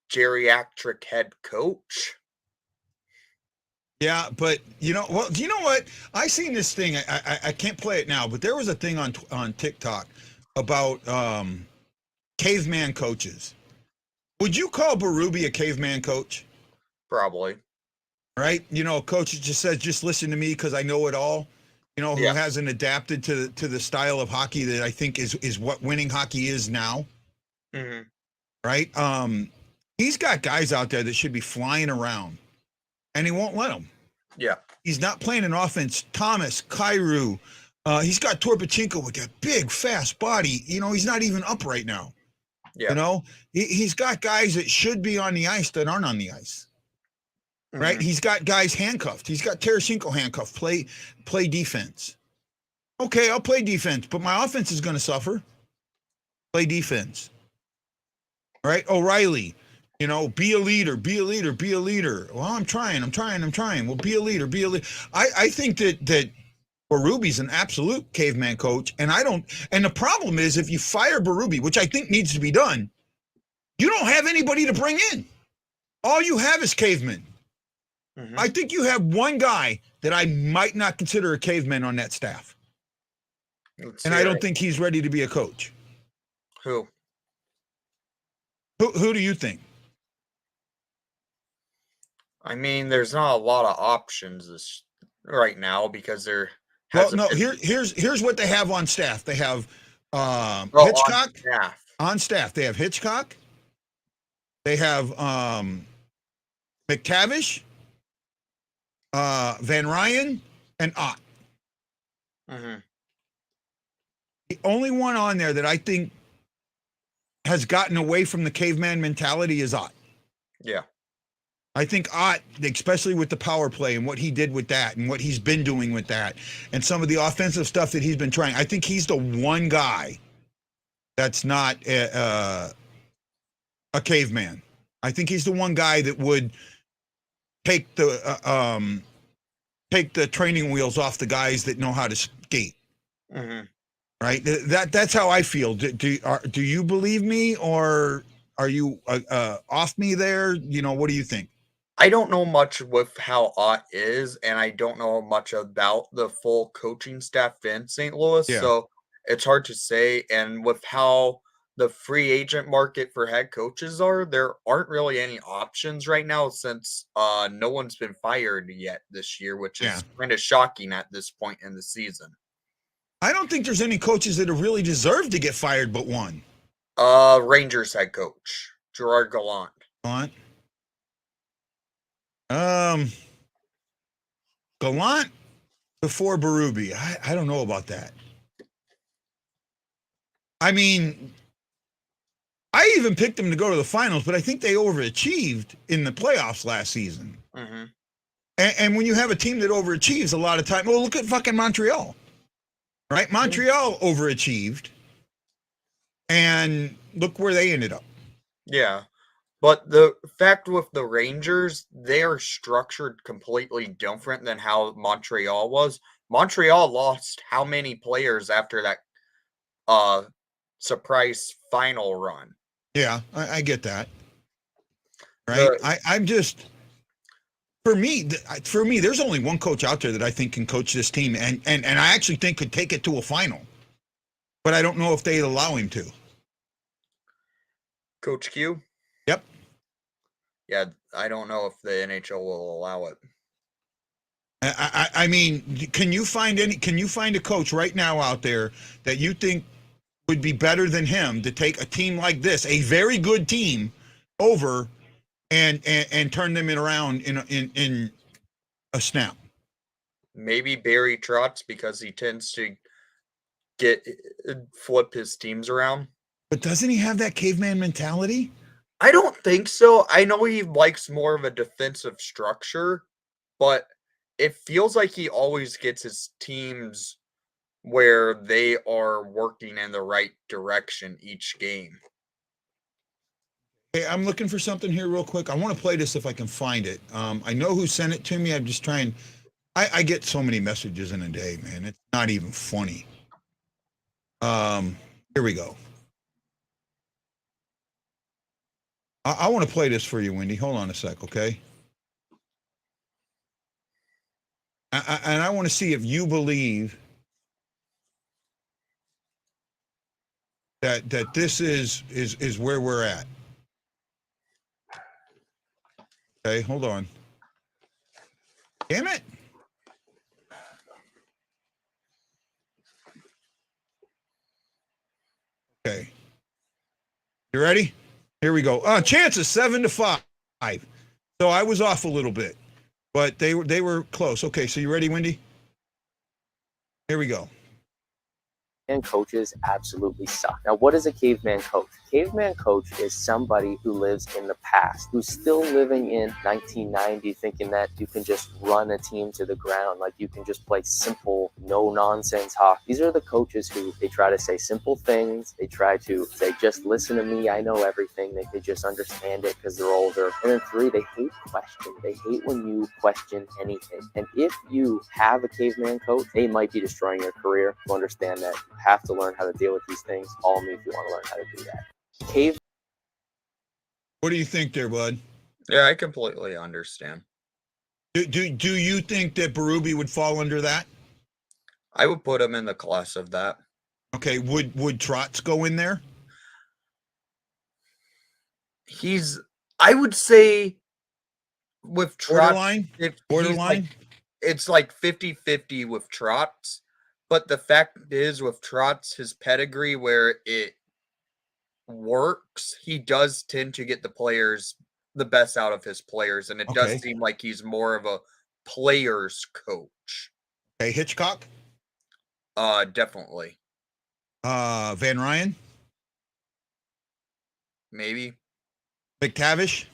geriatric head coach. Yeah, but you know what? I seen this thing. I can't play it now, but there was a thing on TikTok about caveman coaches. Would you call Berube a caveman coach? Probably. Right? A coach that just says, just listen to me because I know it all. Who hasn't adapted to the style of hockey that I think is what winning hockey is now. Mm-hmm. Right? He's got guys out there that should be flying around. And he won't let them. Yeah. He's not playing an offense. Thomas, Kyrou, he's got Torpachenko with that big, fast body. He's not even up right now. Yeah. He's got guys that should be on the ice that aren't on the ice. Mm-hmm. Right? He's got guys handcuffed. He's got Tarasenko handcuffed. Play defense. Okay, I'll play defense, but my offense is going to suffer. Play defense. All right? O'Reilly. Be a leader. Well, I'm trying. Well, be a leader. I think that Berube's an absolute caveman coach, and the problem is if you fire Berube, which I think needs to be done, you don't have anybody to bring in. All you have is cavemen. Mm-hmm. I think you have one guy that I might not consider a caveman on that staff. And I don't think he's ready to be a coach. Who do you think? I mean, there's not a lot of options right now because there. Here's what they have on staff. They have Hitchcock on staff. They have Hitchcock. They have McTavish, Van Ryan, and Ott. Mhm. The only one on there that I think has gotten away from the caveman mentality is Ott. Yeah. I think Ott, especially with the power play and what he did with that and what he's been doing with that and some of the offensive stuff that he's been trying, I think he's the one guy that's not a caveman. I think he's the one guy that would take the training wheels off the guys that know how to skate. Mhm. Right? That's how I feel. Do you believe me, or are you off me there? You know, what do you think? I don't know much with how Ott is, and I don't know much about the full coaching staff in St. Louis, Yeah. so it's hard to say. And with how the free agent market for head coaches are, there aren't really any options right now since no one's been fired yet this year, which Yeah. is kind of shocking at this point in the season. I don't think there's any coaches that have really deserved to get fired but one. Rangers head coach Gerard Gallant. Gallant. Gallant before Berube. I don't know about that. I mean, I even picked them to go to the finals, but I think they overachieved in the playoffs last season. Mm-hmm. And when you have a team that overachieves a lot of time, well, look at fucking Montreal, right? Montreal overachieved, and look where they ended up. Yeah. But the fact with the Rangers, they are structured completely different than how Montreal was. Montreal lost how many players after that surprise final run? Yeah, I get that. Right? I'm just for me, there's only one coach out there that I think can coach this team, and I actually think could take it to a final. But I don't know if they'd allow him to. Coach Q? Yep. Yeah, I don't know if the NHL will allow it. I mean, can you find a coach right now out there that you think would be better than him to take a team like this, a very good team, over and turn them around in a snap? Maybe Barry Trotz, because he tends to flip his teams around. But doesn't he have that caveman mentality? I don't think so. I know he likes more of a defensive structure, but it feels like he always gets his teams where they are working in the right direction each game. Hey, I'm looking for something here real quick. I want to play this if I can find it. I know who sent it to me. I'm just trying. I get so many messages in a day, man. It's not even funny. Here we go. I want to play this for you, Wendy. Hold on a sec, okay? And I want to see if you believe that this is where we're at. Okay, hold on. Damn it. Okay. You ready? Here we go. Chances 7-5. So I was off a little bit, but they were close. Okay, so you ready, Wendy? Here we go. And coaches absolutely suck. Now, what is a caveman coach? Caveman coach is somebody who lives in the past, who's still living in 1990, thinking that you can just run a team to the ground, like you can just play simple, no-nonsense hockey. These are the coaches who they try to say simple things. They try to say, just listen to me, I know everything. They just understand it because they're older. And then 3, they hate questions. They hate when you question anything. And if you have a caveman coach, they might be destroying your career. You understand that you have to learn how to deal with these things. Call me if you want to learn how to do that. What do you think there, bud? Yeah, I completely understand. Do you think that Berube would fall under that? I would put him in the class of that. Okay, would Trotz go in there? I would say with Trotz, borderline. It's like 50-50 with Trotz, but the fact is with Trotz, his pedigree where it works, he does tend to get the best out of his players, and it does seem like he's more of a player's coach. Okay, Hitchcock? Definitely. Van Ryan, Maybe. McTavish.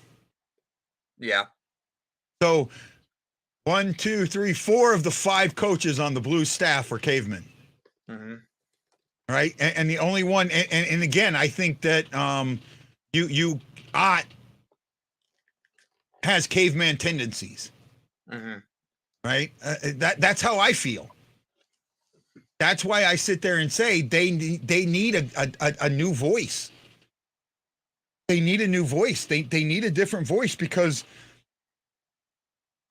Yeah. So 1, 2, 3, 4 of the 5 coaches on the Blue staff were cavemen. Mm-hmm. Right, and the only one, and again, I think that you Ott has caveman tendencies. Mm-hmm. Right, that's how I feel. That's why I sit there and say they need a new voice. They need a new voice. They need a different voice because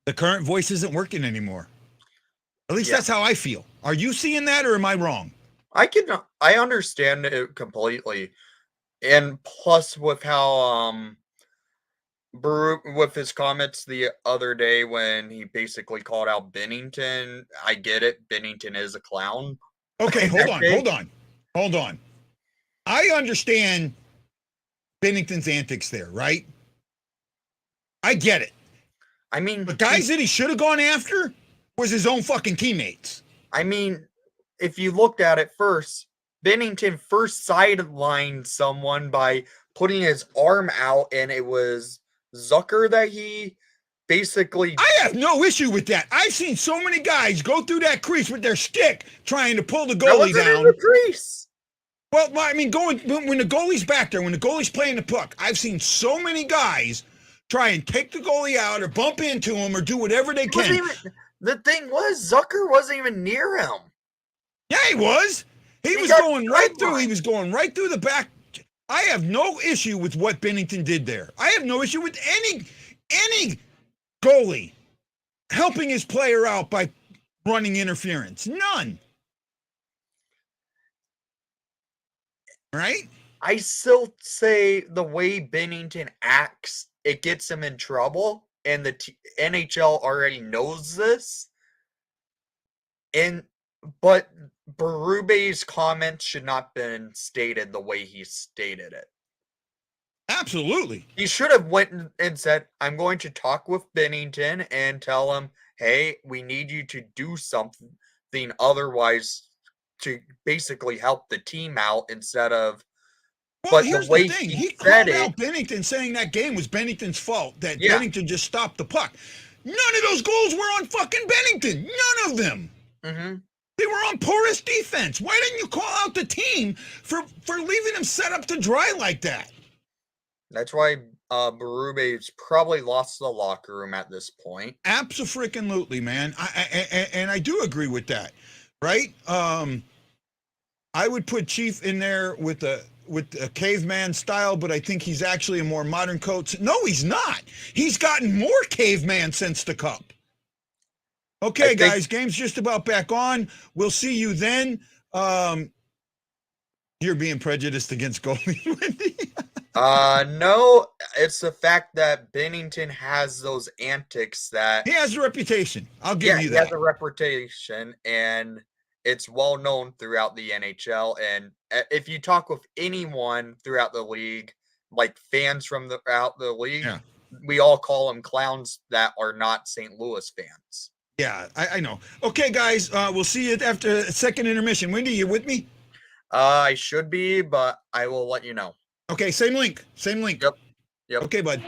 the current voice isn't working anymore. At least Yeah. that's how I feel. Are you seeing that, or am I wrong? I understand it completely. And plus with how with his comments the other day when he basically called out Bennington, I get it. Bennington is a clown. Okay, In hold that on, case. hold on. I understand Bennington's antics there, right? I get it. I mean, The guys that he should have gone after was his own fucking teammates. I mean, if you looked at it first, Bennington first sidelined someone by putting his arm out, and it was Zucker that he basically. I have no issue with that. I've seen so many guys go through that crease with their stick trying to pull the That goalie wasn't in down. the crease. Well, I mean, when the goalie's back there, when the goalie's playing the puck, I've seen so many guys try and take the goalie out or bump into him or do whatever they can. The thing was, Zucker wasn't even near him. Yeah, he was. He was going right through. He was going right through the back. I have no issue with what Bennington did there. I have no issue with any goalie helping his player out by running interference. None. Right? I still say the way Bennington acts, it gets him in trouble, and the NHL already knows this. But Berube's comments should not have been stated the way he stated it. Absolutely. He should have went and said, I'm going to talk with Bennington and tell him, hey, we need you to do something otherwise to basically help the team out instead of. Well, But here's the way the thing. He said called it, out Bennington saying that game was Bennington's fault, that Yeah. Bennington just stopped the puck. None of those goals were on fucking Bennington. None of them. Mm-hmm. They were on porous defense. Why didn't you call out the team for leaving them set up to dry like that? That's why Berube's probably lost the locker room at this point. Absolutely, man. And I do agree with that, right? I would put Chief in there with a caveman style, but I think he's actually a more modern coach. No, he's not. He's gotten more caveman since the Cup. Okay, guys, game's just about back on. We'll see you then. You're being prejudiced against goalie, Wendy. No, it's the fact that Bennington has those antics that he has a reputation. I'll give you that. He has a reputation, and it's well known throughout the NHL. And if you talk with anyone throughout the league, like fans from throughout the league, we all call them clowns that are not St. Louis fans. Yeah, I know. Okay, guys, we'll see you after a second intermission. Wendy, you with me? I should be, but I will let you know. Okay, same link. Yep. Okay, bud.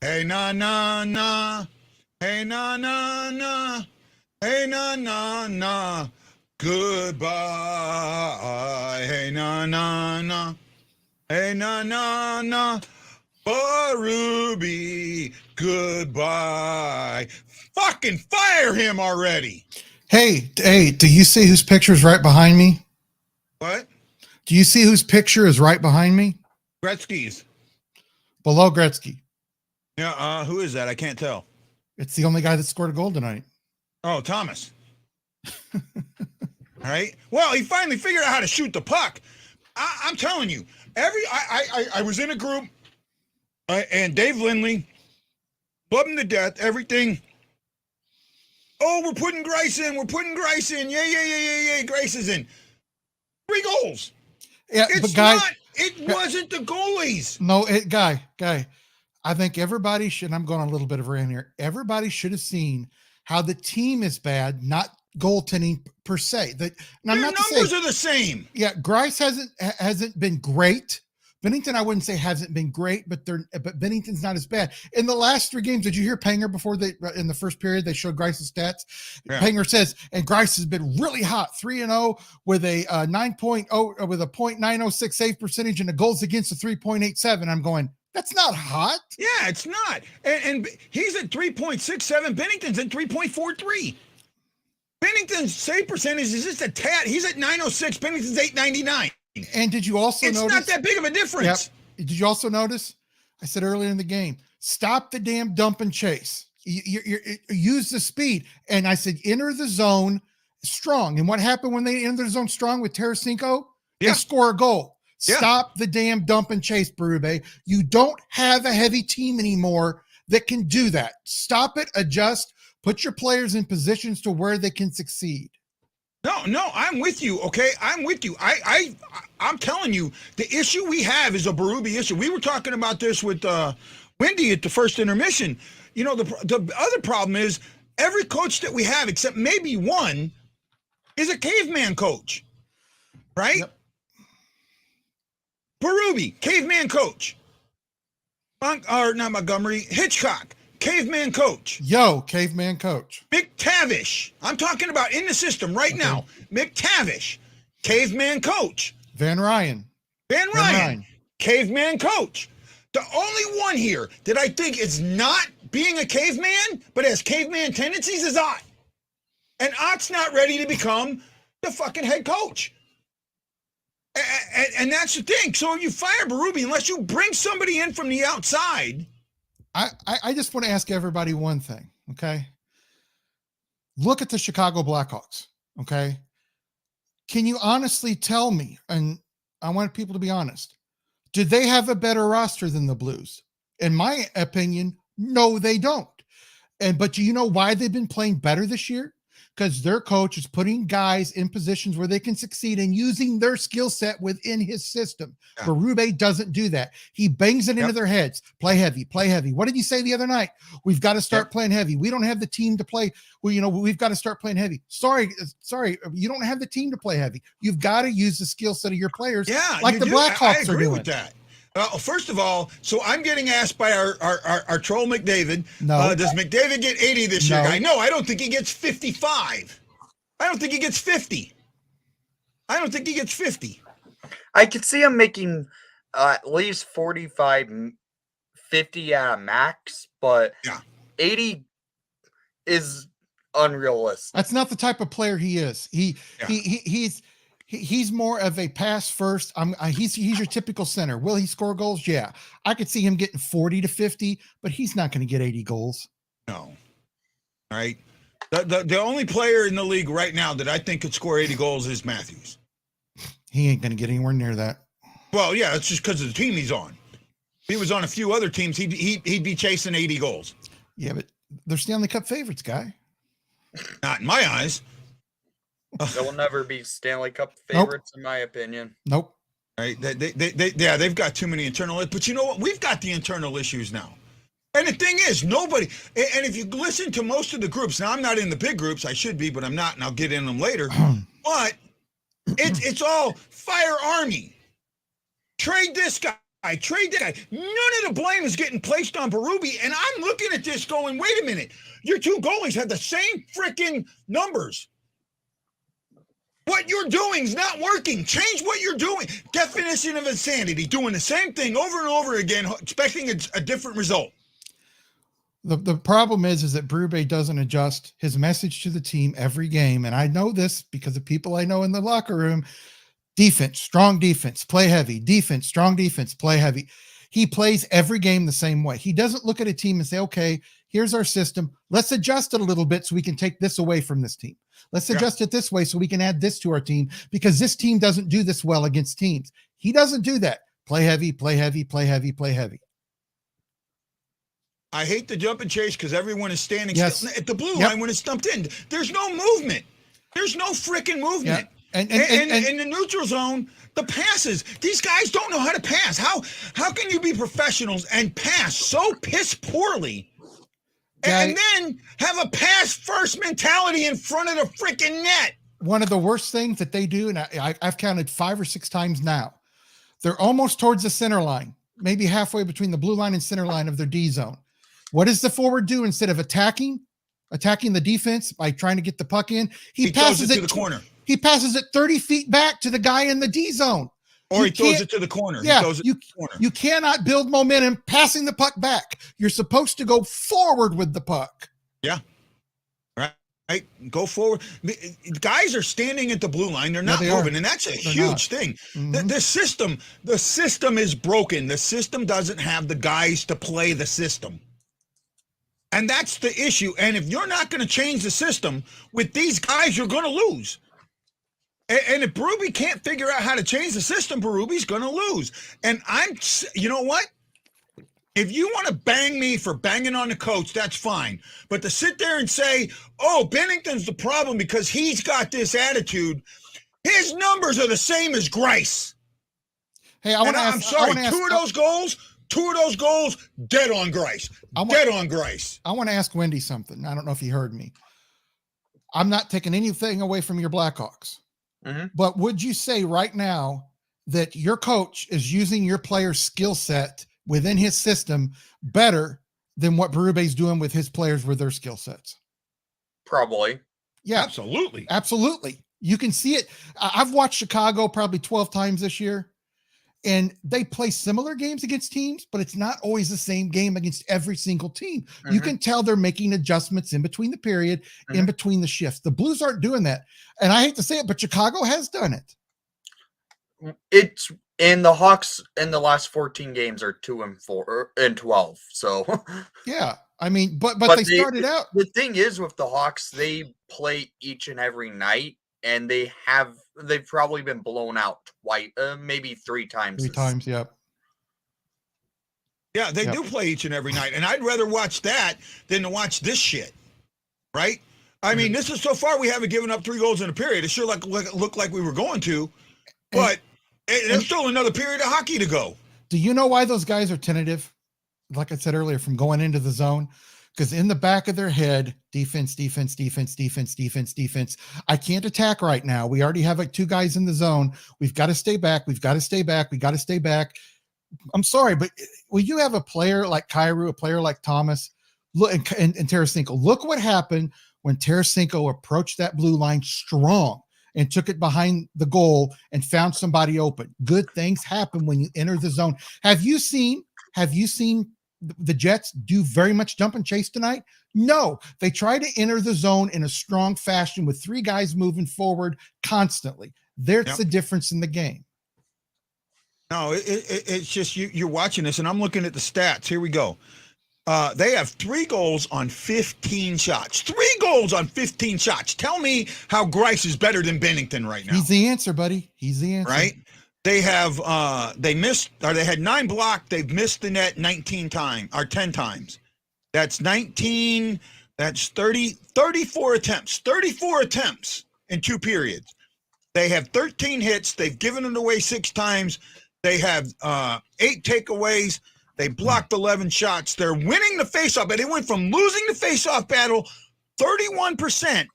Hey, na, na, na. Hey, na, na, na. Hey, na, na, na. Goodbye. Hey, na, na, na. Hey, na, na, na. Ruby, goodbye. Fucking fire him already. Hey, do you see whose picture is right behind me? What? Do you see whose picture is right behind me? Gretzky's. Below Gretzky. Yeah, who is that? I can't tell. It's the only guy that scored a goal tonight. Oh, Thomas. All right. Well, he finally figured out how to shoot the puck. I'm telling you, I was in a group, and Dave Lindley, love him to death, everything. Oh, we're putting Grice in. We're putting Grice in. Yay. Grice is in. 3 goals. Yeah, It's but guy, not. It wasn't the goalies. no, guy. I think everybody should. I'm going a little bit of a rant here. Everybody should have seen how the team is bad, not goaltending per se. That Their numbers are the same. Yeah, Grice hasn't been great. Bennington, I wouldn't say hasn't been great, but Bennington's not as bad. In the last 3 games, did you hear Panger before in the first period they showed Grice's stats? Yeah. Panger says, and Grice has been really hot, 3-0 with a 9.0 with a .906 save percentage and a goals against a 3.87. I'm going, that's not hot. Yeah, it's not. And he's at 3.67. Bennington's at 3.43. Bennington's save percentage is just a tad. He's at 906. Bennington's 899. And did you also notice? It's not that big of a difference. Yep. Did you also notice? I said earlier in the game, stop the damn dump and chase. You use the speed. And I said, enter the zone strong. And what happened when they entered the zone strong with Tarasenko? Yeah. They score a goal. Yeah. Stop the damn dump and chase, Berube. You don't have a heavy team anymore that can do that. Stop it, adjust, put your players in positions to where they can succeed. No, I'm with you. Okay, I'm with you. I'm telling you, the issue we have is a Berube issue. We were talking about this with Wendy at the first intermission. You know, the other problem is every coach that we have, except maybe one, is a caveman coach, right? Yep. Berube, caveman coach. Or not Montgomery, Hitchcock. Caveman coach. Yo, caveman coach. McTavish. I'm talking about in the system right now. McTavish. Caveman coach. Van Ryan. Caveman coach. The only one here that I think is not being a caveman, but has caveman tendencies is Ott. And Ott's not ready to become the fucking head coach. And that's the thing. So if you fire Berube, unless you bring somebody in from the outside... I just want to ask everybody one thing, okay? Look at the Chicago Blackhawks, okay? Can you honestly tell me, and I want people to be honest, did they have a better roster than the Blues? In my opinion, no, they don't. But do you know why they've been playing better this year? Because their coach is putting guys in positions where they can succeed and using their skill set within his system. Yeah. Berube doesn't do that. He bangs it into their heads. Play heavy, play heavy. What did you say the other night? We've got to start playing heavy. We don't have the team to play. Well, we've got to start playing heavy. Sorry, you don't have the team to play heavy. You've got to use the skill set of your players. Yeah, like the Blackhawks are doing. With that. First of all, so I'm getting asked by our troll McDavid. No. Does McDavid get 80 this year? No, I don't think he gets 55. I don't think he gets 50. I could see him making at least 45, 50 at a max, but 80 is unrealistic. That's not the type of player he is. He's more of a pass first. He's your typical center. Will he score goals? Yeah. I could see him getting 40 to 50, but he's not going to get 80 goals. No. All right. The only player in the league right now that I think could score 80 goals is Matthews. He ain't going to get anywhere near that. Well, yeah, it's just because of the team he's on. If he was on a few other teams, he'd be chasing 80 goals. Yeah, but they're Stanley Cup favorites, guy. Not in my eyes. They will never be Stanley Cup favorites, in my opinion. Nope. Right? They've got too many internal. But you know what? We've got the internal issues now. And the thing is, nobody. And if you listen to most of the groups, now I'm not in the big groups. I should be, but I'm not, and I'll get in them later. But it's all fire Army. Trade this guy. I trade that guy. None of the blame is getting placed on Berube, and I'm looking at this going, wait a minute. Your two goalies have the same freaking numbers. What you're doing is not working. Change what you're doing. Definition of insanity, doing the same thing over and over again, expecting a different result. The problem is that Berube doesn't adjust his message to the team every game. And I know this because of people I know in the locker room. Defense, strong defense, play heavy. Defense, strong defense, play heavy. He plays every game the same way. He doesn't look at a team and say, okay, here's our system. Let's adjust it a little bit so we can take this away from this team. Let's adjust it this way so we can add this to our team because this team doesn't do this well against teams. He doesn't do that. Play heavy, play heavy, play heavy, play heavy. I hate the jump and chase because everyone is standing at the blue Yep. line when it's stumped in. There's no movement. There's no freaking movement. Yeah. And in the neutral zone, the passes, these guys don't know how to pass. How can you be professionals and pass so piss poorly and then have a pass first mentality in front of the freaking net? One of the worst things that they do, and I've counted 5 or 6 times now, they're almost towards the center line, maybe halfway between the blue line and center line of their D zone. What does the forward do instead of attacking the defense by trying to get the puck in? He passes it to the corner. He passes it 30 feet back to the guy in the D zone. Or he throws it to the corner. Yeah, He throws it to the corner. You cannot build momentum passing the puck back. You're supposed to go forward with the puck. Yeah. Right. Go forward. Guys are standing at the blue line. They're not moving, and that's a huge thing. Mm-hmm. The system is broken. The system doesn't have the guys to play the system. And that's the issue. And if you're not going to change the system with these guys, you're going to lose. And if Berube can't figure out how to change the system, Berube's going to lose. And you know what? If you want to bang me for banging on the coach, that's fine. But to sit there and say, oh, Bennington's the problem because he's got this attitude, his numbers are the same as Grice. Hey, I'm sorry, two of those goals, dead on Grice. Dead on Grice. I want to ask Wendy something. I don't know if you heard me. I'm not taking anything away from your Blackhawks. Mm-hmm. But would you say right now that your coach is using your player's skill set within his system better than what Berube's doing with his players with their skill sets? Probably. Yeah, Absolutely. absolutely. You can see it. I've watched Chicago probably 12 times this year, and they play similar games against teams, but it's not always the same game against every single team. Mm-hmm. You can tell they're making adjustments in between the period, in between the shifts. The Blues aren't doing that. And I hate to say it, but Chicago has done it. It's in the Hawks in the last 14 games are 2-4 and 12. So Yeah. I mean, but they started out. The thing is with the Hawks, they play each and every night, and they've probably been blown out twice, maybe 3 times. 3 times, yep. Yeah, they do play each and every night. And I'd rather watch that than to watch this shit. Right? I mean, this is so far we haven't given up 3 goals in a period. It sure looked like we were going to, but there's still another period of hockey to go. Do you know why those guys are tentative? Like I said earlier, from going into the zone, because in the back of their head, defense. I can't attack right now. We already have like 2 guys in the zone. We've got to stay back. We got to stay back. I'm sorry, but when you have a player like Kyrou, a player like Thomas, look and Tarasenko, look what happened when Tarasenko approached that blue line strong and took it behind the goal and found somebody open. Good things happen when you enter the zone. Have you seen the Jets do very much jump and chase tonight? No, they try to enter the zone in a strong fashion with 3 guys moving forward constantly. There's the difference in the game. No, it's just you're watching this, and I'm looking at the stats. Here we go. They have 3 goals on 15 shots. 3 goals on 15 shots. Tell me how Grice is better than Bennington right now. He's the answer, buddy. He's the answer. Right? They have they had 9 blocked. They've missed the net 10 times. That's 19. That's 34 attempts. 34 attempts in 2 periods. They have 13 hits. They've given it away 6 times. They have 8 takeaways. They blocked 11 shots. They're winning the faceoff, but they went from losing the faceoff battle 31%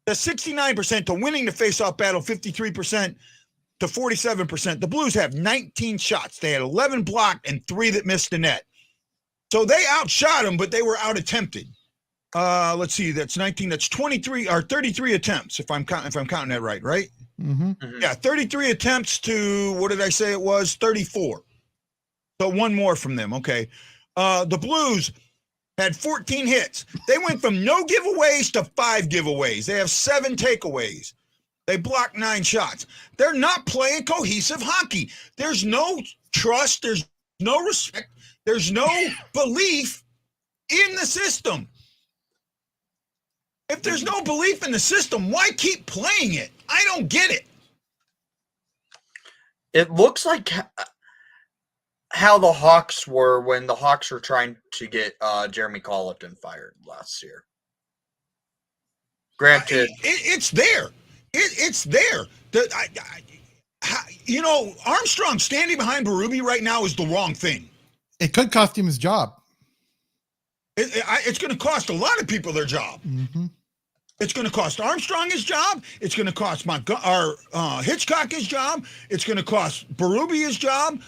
to 69% to winning the faceoff battle 53% to 47%. The Blues have 19 shots. They had 11 blocked and 3 that missed the net. So they outshot them, but they were out attempted. Let's see, that's 19. That's 23 or 33 attempts, if I'm counting that right? Mm-hmm. Yeah, 33 attempts to, what did I say it was? 34. So one more from them. Okay. The Blues had 14 hits. They went from no giveaways to 5 giveaways. They have 7 takeaways. They blocked 9 shots. They're not playing cohesive hockey. There's no trust. There's no respect. There's no belief in the system. If there's no belief in the system, why keep playing it? I don't get it. It looks like how the Hawks were when the Hawks were trying to get Jeremy Colleton fired last year. Granted, it's there. It's there. Armstrong standing behind Berube right now is the wrong thing. It could cost him his job. It's going to cost a lot of people their job. Mm-hmm. It's going to cost Armstrong his job. It's going to cost Hitchcock his job. It's going to cost Berube his job.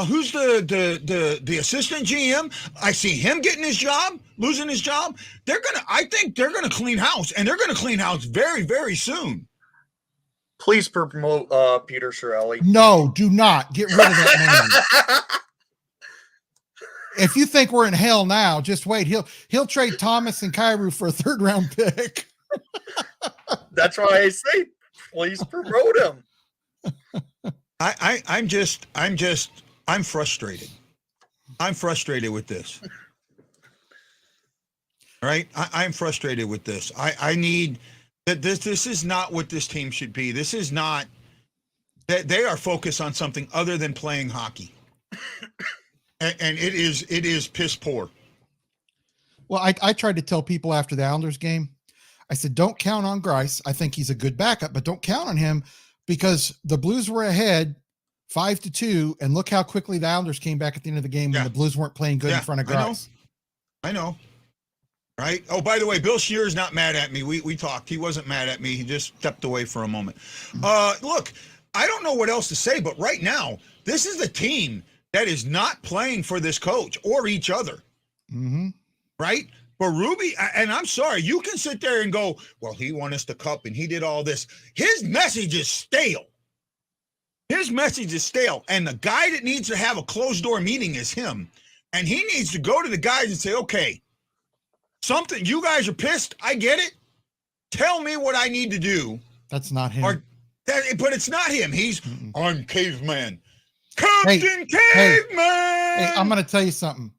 Who's the assistant GM? I see him getting his job, losing his job. I think they're going to clean house, and they're going to clean house very, very soon. please promote Peter Chiarelli. No, do not get rid of that man. If you think we're in hell now, just wait. He'll trade Thomas and Kyrou for a 3rd round pick. That's why I say, please promote him. I'm frustrated. I'm frustrated with this. Right? I'm frustrated with this. I need that this is not what this team should be. This is not that they are focused on something other than playing hockey. And it is piss poor. Well, I tried to tell people after the Islanders game, I said, don't count on Greiss. I think he's a good backup, but don't count on him because the Blues were ahead 5-2, and look how quickly the Islanders came back at the end of the game when the Blues weren't playing good in front of Greiss. I know. Right? Oh, by the way, Bill Scheer's not mad at me. We talked. He wasn't mad at me. He just stepped away for a moment. Look, I don't know what else to say, but right now, this is a team that is not playing for this coach or each other. Mm-hmm. Right? Berube, and I'm sorry, you can sit there and go, well, he won us the cup and he did all this. His message is stale. His message is stale. And the guy that needs to have a closed door meeting is him. And he needs to go to the guys and say, okay, you guys are pissed. I get it. Tell me what I need to do. That's not him. But it's not him. I'm caveman. Captain Caveman. Hey, I'm going to tell you something.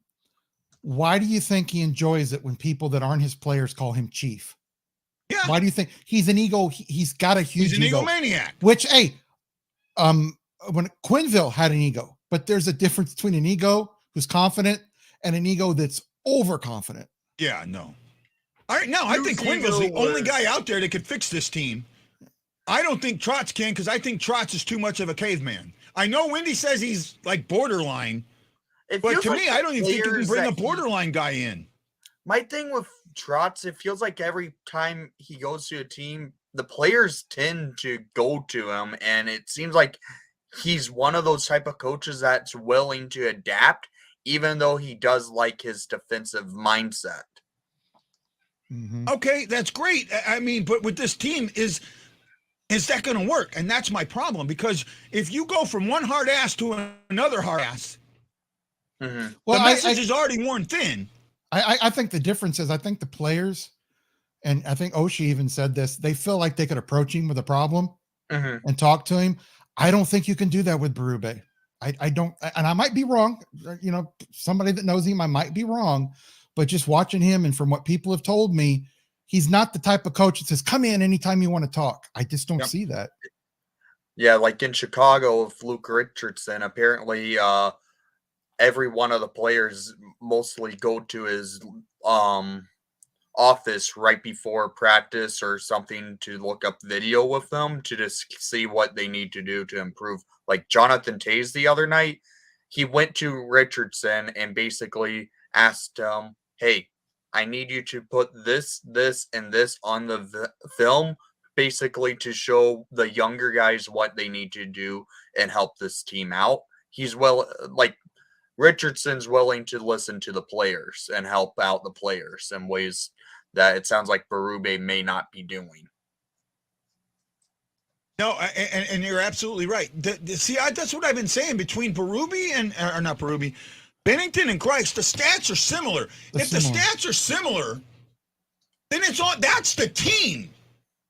Why do you think he enjoys it when people that aren't his players call him chief? Yeah. Why do you think he's an ego? He's got a huge ego. He's an egomaniac. Which, when Quenneville had an ego, but there's a difference between an ego who's confident and an ego that's overconfident. Yeah, no. All right, I think Quenneville's the only guy out there that could fix this team. I don't think Trotz can because I think Trotz is too much of a caveman. I know Wendy says he's like borderline, but to me, I don't even think you can bring a borderline guy in. My thing with Trotz, it feels like every time he goes to a team, the players tend to go to him, and it seems like he's one of those type of coaches that's willing to adapt, even though he does like his defensive mindset. Mm-hmm. Okay, that's great. I mean, but with this team, is that going to work? And that's my problem, because if you go from one hard ass to another hard ass, Mm-hmm. Well, the message is already worn thin. I think the difference is I think the players, and I think Oshie even said this, they feel like they could approach him with a problem Mm-hmm. and talk to him. I don't think you can do that with Berube. I don't, and I might be wrong. You know, somebody that knows him, I might be wrong, but just watching him and from what people have told me, he's not the type of coach that says, come in anytime you want to talk. I just don't see that. Yeah, like in Chicago with Luke Richardson, apparently every one of the players mostly go to his office right before practice or something to look up video with them to just see what they need to do to improve. Like Jonathan Taze the other night, he went to Richardson and basically asked him, hey, I need you to put this, and this on the film basically to show the younger guys what they need to do and help this team out. He's like Richardson's willing to listen to the players and help out the players in ways that it sounds like Berube may not be doing. No, and you're absolutely right. See, that's what I've been saying between Berube or not Berube, Bennington and Christ. The stats are similar. If the stats are similar, then that's the team,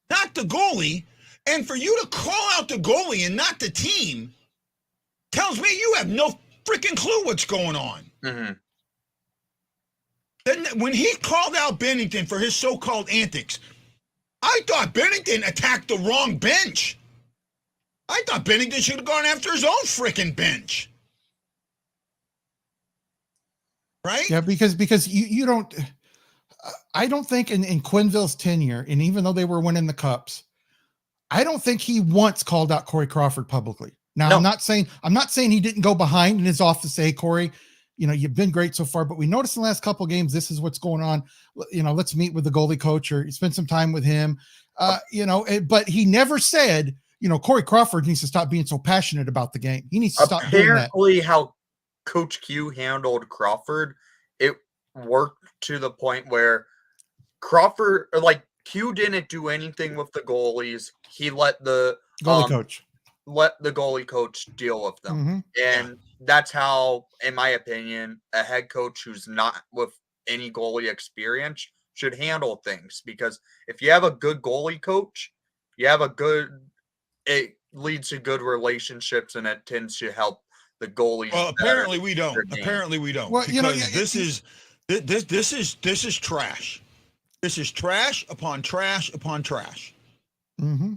not the goalie. And for you to call out the goalie and not the team tells me you have no freaking clue what's going on. Mm-hmm. Then when he called out Bennington for his so-called antics, I thought Bennington attacked the wrong bench. I thought Bennington should have gone after his own freaking bench. Right? Yeah, because you don't. I don't think in Quenneville's tenure, and even though they were winning the cups, I don't think he once called out Corey Crawford publicly. Now, No. I'm not saying he didn't go behind in his office to say, hey, Corey, you've been great so far, but we noticed in the last couple of games, this is what's going on. Let's meet with the goalie coach or spend some time with him. But he never said, Corey Crawford needs to stop being so passionate about the game. He needs to stop doing that. Apparently, how Coach Q handled Crawford, it worked to the point where Crawford, Q didn't do anything with the goalies. He let the goalie coach deal with them. Mm-hmm. And that's how, in my opinion, a head coach who's not with any goalie experience should handle things. Because if you have a good goalie coach, it leads to good relationships, and it tends to help the goalies. Well, apparently we don't. Well, because this is trash. This is trash upon trash upon trash. Mm-hmm.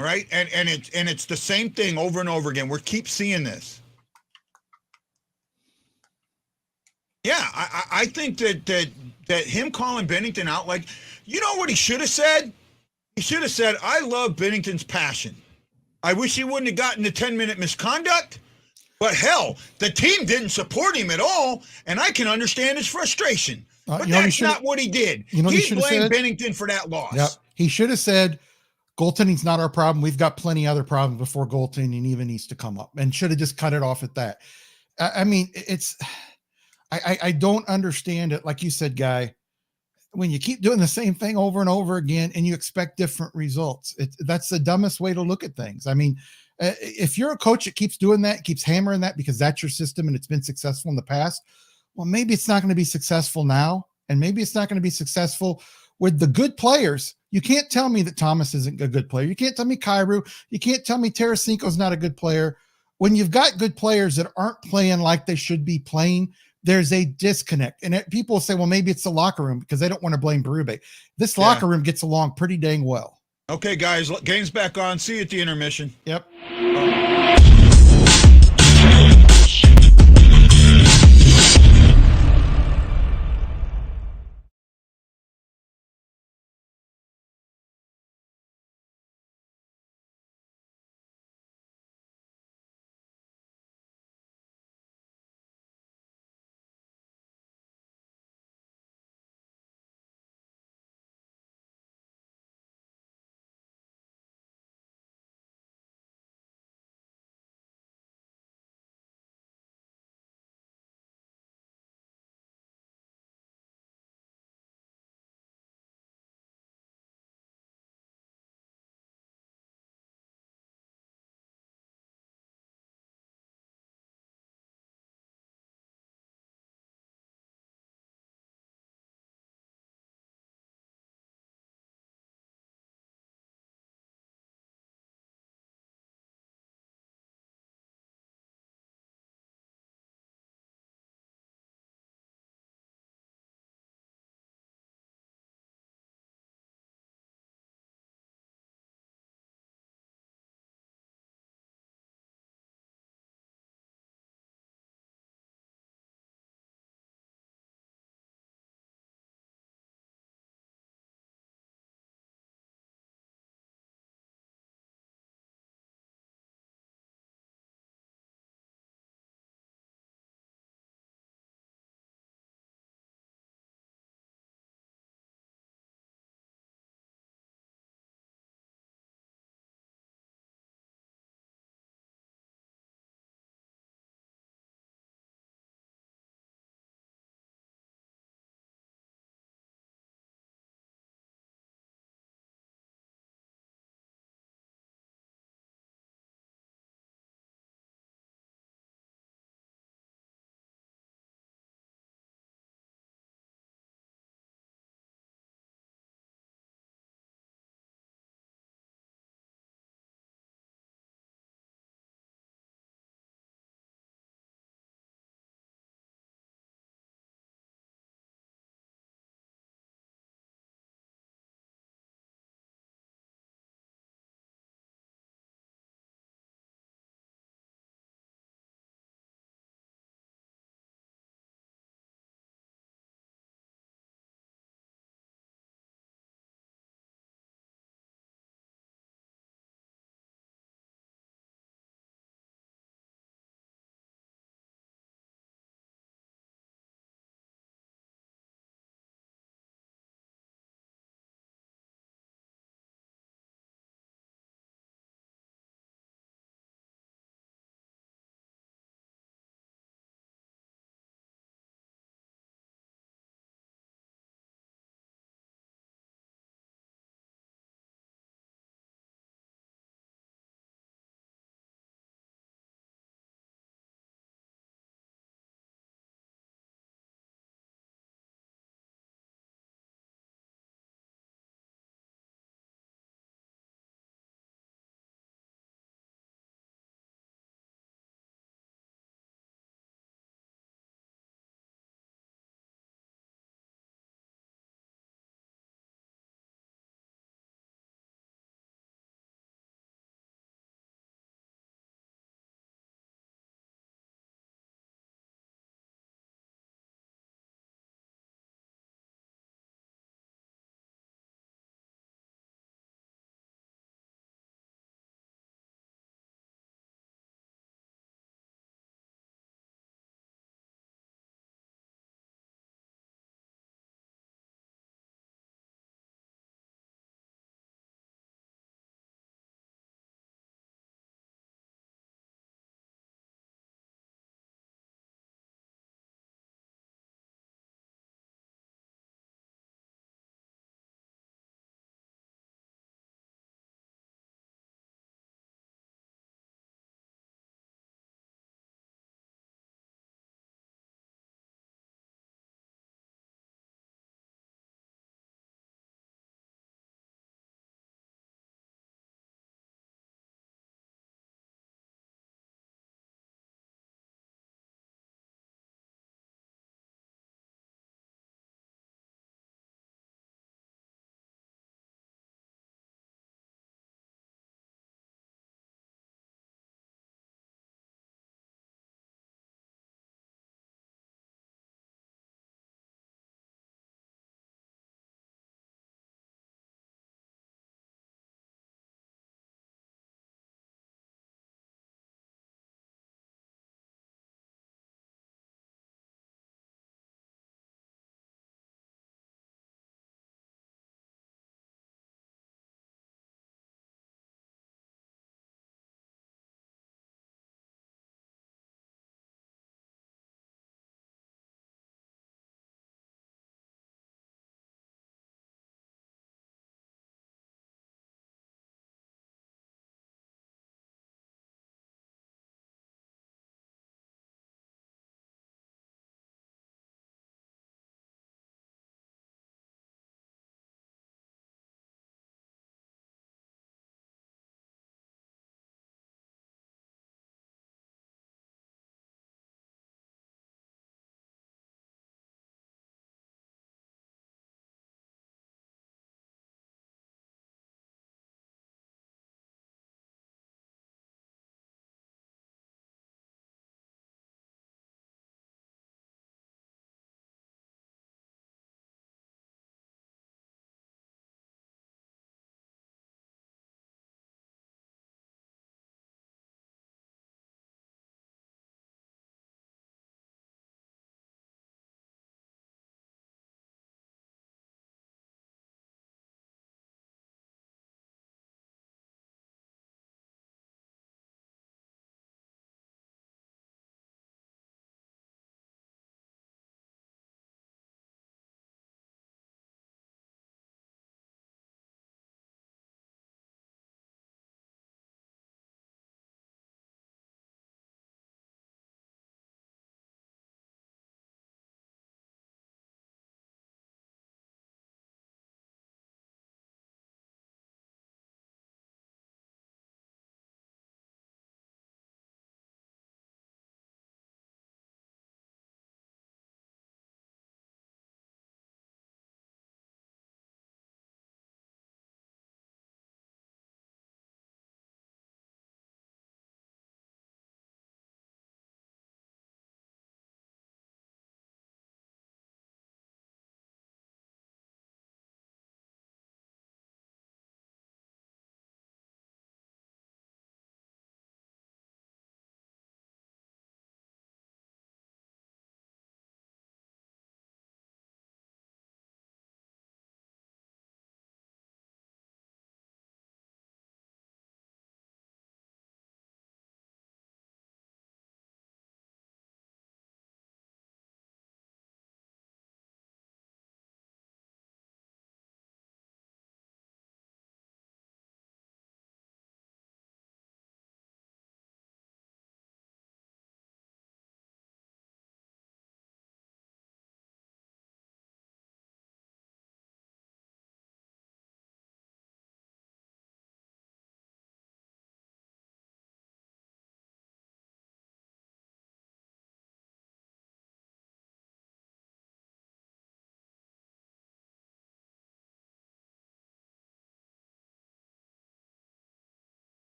Right? And it's the same thing over and over again. We keep seeing this. Yeah, I think that him calling Bennington out, you know what he should have said? He should have said, I love Bennington's passion. I wish he wouldn't have gotten the 10-minute misconduct, but hell, the team didn't support him at all, and I can understand his frustration. But that's not what he did. He blamed Bennington for that loss. Yep. He should have said, goaltending's not our problem. We've got plenty of other problems before goaltending even needs to come up, and should have just cut it off at that. I mean, I don't understand it. Like you said, Guy, when you keep doing the same thing over and over again and you expect different results, that's the dumbest way to look at things. I mean, if you're a coach that keeps doing that, keeps hammering that because that's your system and it's been successful in the past, well, maybe it's not going to be successful now. And maybe it's not going to be successful with the good players. You can't tell me that Thomas isn't a good player. You can't tell me Kyrou. You can't tell me Tarasenko's not a good player. When you've got good players that aren't playing like they should be playing, there's a disconnect. And people say, well, maybe it's the locker room because they don't want to blame Berube. This locker room gets along pretty dang well. Okay, guys, game's back on. See you at the intermission. Yep.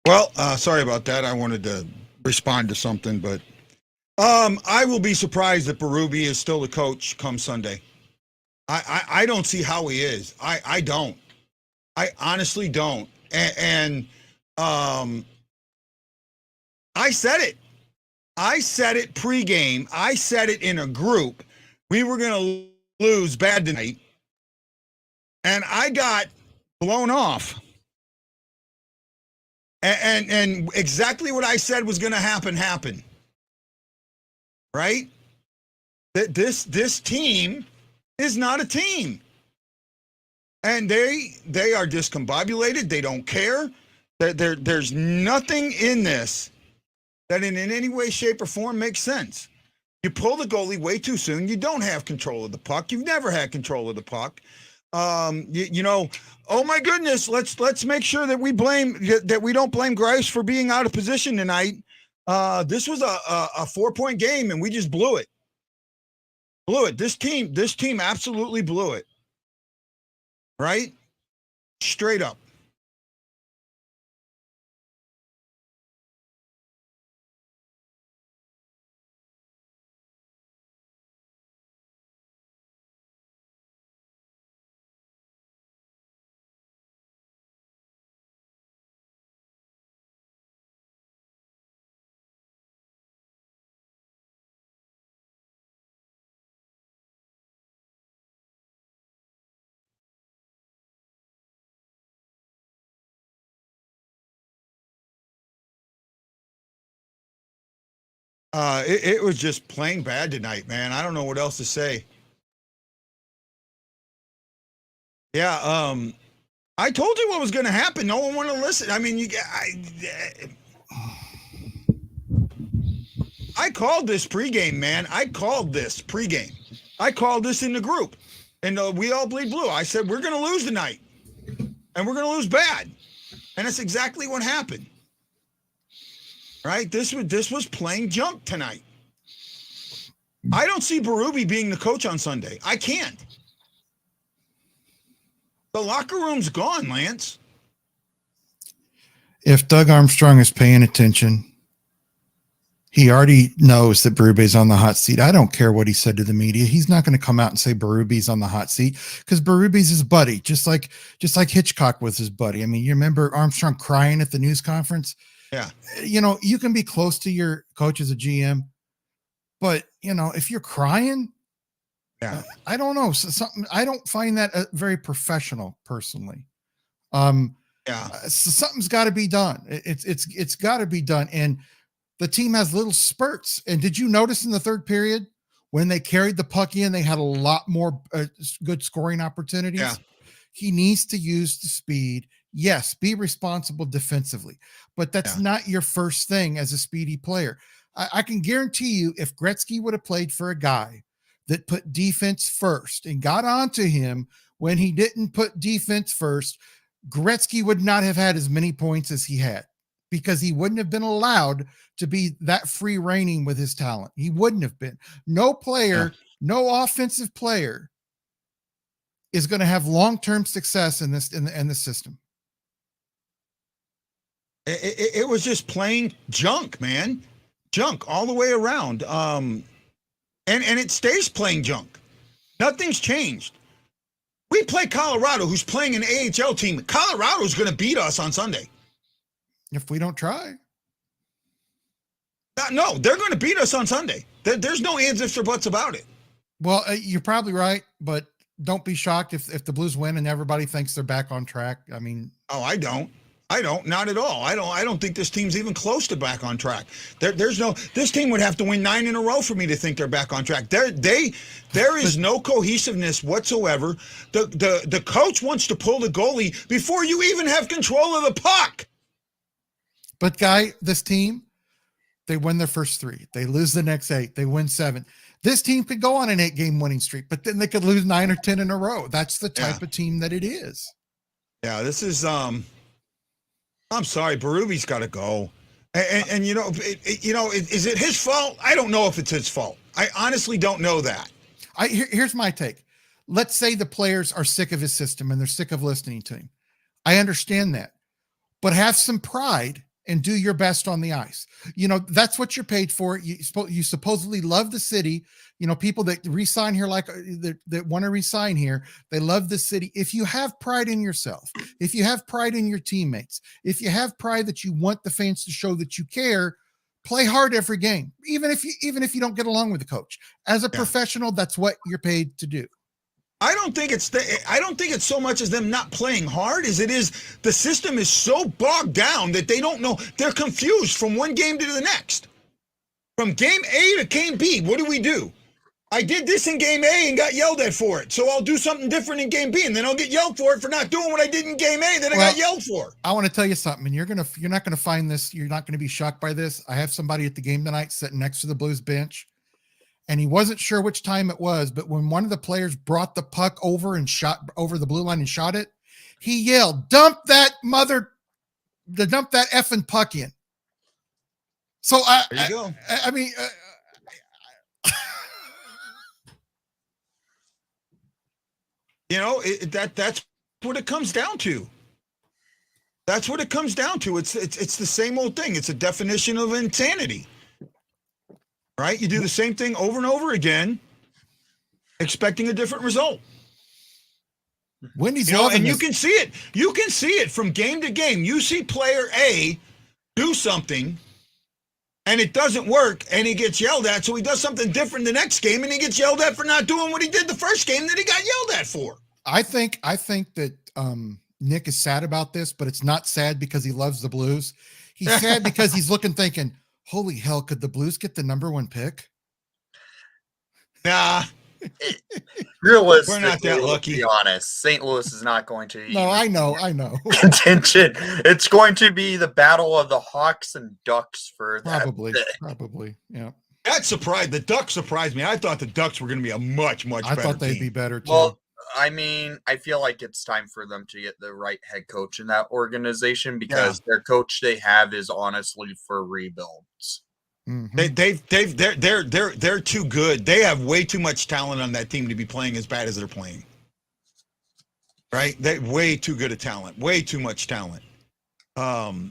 Well, sorry about that. I wanted to respond to something, but I will be surprised if Berube is still the coach come Sunday. I don't see how he is. I don't. I honestly don't. And I said it. I said it pregame. I said it in a group. We were going to lose bad tonight. And I got blown off. And exactly what I said was going to happen happened. Right? This team is not a team. And they are discombobulated. They don't care. There's nothing in this that in any way, shape, or form makes sense. You pull the goalie way too soon. You don't have control of the puck. You've never had control of the puck. You know, oh my goodness, let's make sure that we don't blame Grice for being out of position tonight. This was a 4-point game and we just blew it. This team absolutely blew it. Right? Straight up. It was just plain bad tonight, man. I don't know what else to say. Yeah, I told you what was going to happen. No one wanted to listen. I mean, I called this pregame, man. I called this pregame. I called this in the group, and we all bleed blue. I said we're going to lose tonight, and we're going to lose bad, and that's exactly what happened. Right? This was plain junk tonight. I don't see Berube being the coach on Sunday. I can't. The locker room's gone, Lance. If Doug Armstrong is paying attention, he already knows that Berube's on the hot seat. I don't care what he said to the media. He's not going to come out and say Berube's on the hot seat because Berube's his buddy, just like Hitchcock was his buddy. I mean, you remember Armstrong crying at the news conference? Yeah. You know, you can be close to your coach as a GM, but you know, if you're crying, yeah, I don't know. Something I don't find that very professional, personally. Yeah, so something's got to be done. It's got to be done, and the team has little spurts. And did you notice in the third period when they carried the puck in, they had a lot more good scoring opportunities? Yeah. He needs to use the speed. Yes, be responsible defensively, but that's not your first thing as a speedy player. I can guarantee you if Gretzky would have played for a guy that put defense first and got onto him when he didn't put defense first, Gretzky would not have had as many points as he had because he wouldn't have been allowed to be that free reigning with his talent. He wouldn't have been. No player, no offensive player is going to have long-term success in the system. It was just plain junk, man. Junk all the way around. And it stays plain junk. Nothing's changed. We play Colorado, who's playing an AHL team. Colorado's going to beat us on Sunday. If we don't try. No, they're going to beat us on Sunday. There's no ands, ifs, or buts about it. Well, you're probably right, but don't be shocked if the Blues win and everybody thinks they're back on track. I mean, I don't. Not at all. I don't think this team's even close to back on track. This team would have to win 9 in a row for me to think they're back on track. There is no cohesiveness whatsoever. The coach wants to pull the goalie before you even have control of the puck. But Guy, this team, they win their first 3. They lose the next 8. They win 7. This team could go on an 8-game winning streak, but then they could lose 9 or 10 in a row. That's the type of team that it is. Yeah, this is I'm sorry, Berube's got to go. And is it his fault? I don't know if it's his fault. I honestly don't know that. Here's my take. Let's say the players are sick of his system and they're sick of listening to him. I understand that. But have some pride and do your best on the ice. You know, that's what you're paid for. You supposedly love the city. You know, people that resign here, like that want to resign here, they love the city. If you have pride in yourself, if you have pride in your teammates, if you have pride that you want the fans to show that you care, play hard every game, even if you don't get along with the coach. As a professional, that's what you're paid to do. I don't think it's so much as them not playing hard as it is the system is so bogged down that they don't know. They're confused from one game to the next. From game A to game B, what do? I did this in game A and got yelled at for it, so I'll do something different in game B, and then I'll get yelled for it for not doing what I did in game A that I got yelled for. I want to tell you something, and you're not gonna find this. You're not gonna be shocked by this. I have somebody at the game tonight sitting next to the Blues bench. And he wasn't sure which time it was, but when one of the players brought the puck over and shot over the blue line and shot it, he yelled, dump that effing puck in. So there you go. I mean, you know, that's what it comes down to. That's what it comes down to. It's the same old thing. It's a definition of insanity. Right? You do the same thing over and over again, expecting a different result. Wendy's and you can see it. You can see it from game to game. You see player A do something, and it doesn't work, and he gets yelled at, so he does something different the next game, and he gets yelled at for not doing what he did the first game that he got yelled at for. I think that Nick is sad about this, but it's not sad because he loves the Blues. He's sad because he's thinking, holy hell, could the Blues get the number 1 pick? Nah. Realistically, we're not that lucky. To be honest, St. Louis is not going to. No, I know. Contention. It's going to be the battle of the Hawks and Ducks for that. Probably. Yeah. That surprised. The Ducks surprised me. I thought the Ducks were going to be a much better I thought they'd team. be better too. Well, I mean, I feel like it's time for them to get the right head coach in that organization because their coach they have is honestly for rebuilds. Mm-hmm. They're too good. They have way too much talent on that team to be playing as bad as they're playing. Right? They're way too good at talent. Way too much talent. I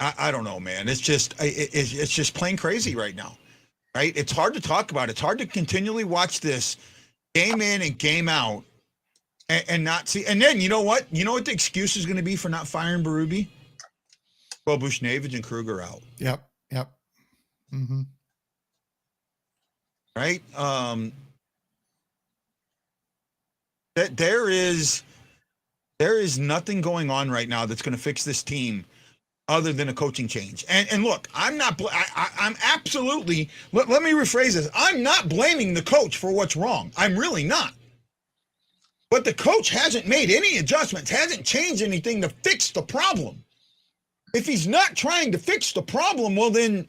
don't know, man. It's just plain crazy right now. Right? It's hard to talk about. It's hard to continually watch this game in and game out and not see. And then you know what? You know what the excuse is going to be for not firing Berube? Well, Bushnevich and Kruger out. Yep. Mm-hmm. Right? That there is nothing going on right now that's going to fix this team other than a coaching change. And look, I'm absolutely, let me rephrase this. I'm not blaming the coach for what's wrong. I'm really not. But the coach hasn't made any adjustments, hasn't changed anything to fix the problem. If he's not trying to fix the problem, well then,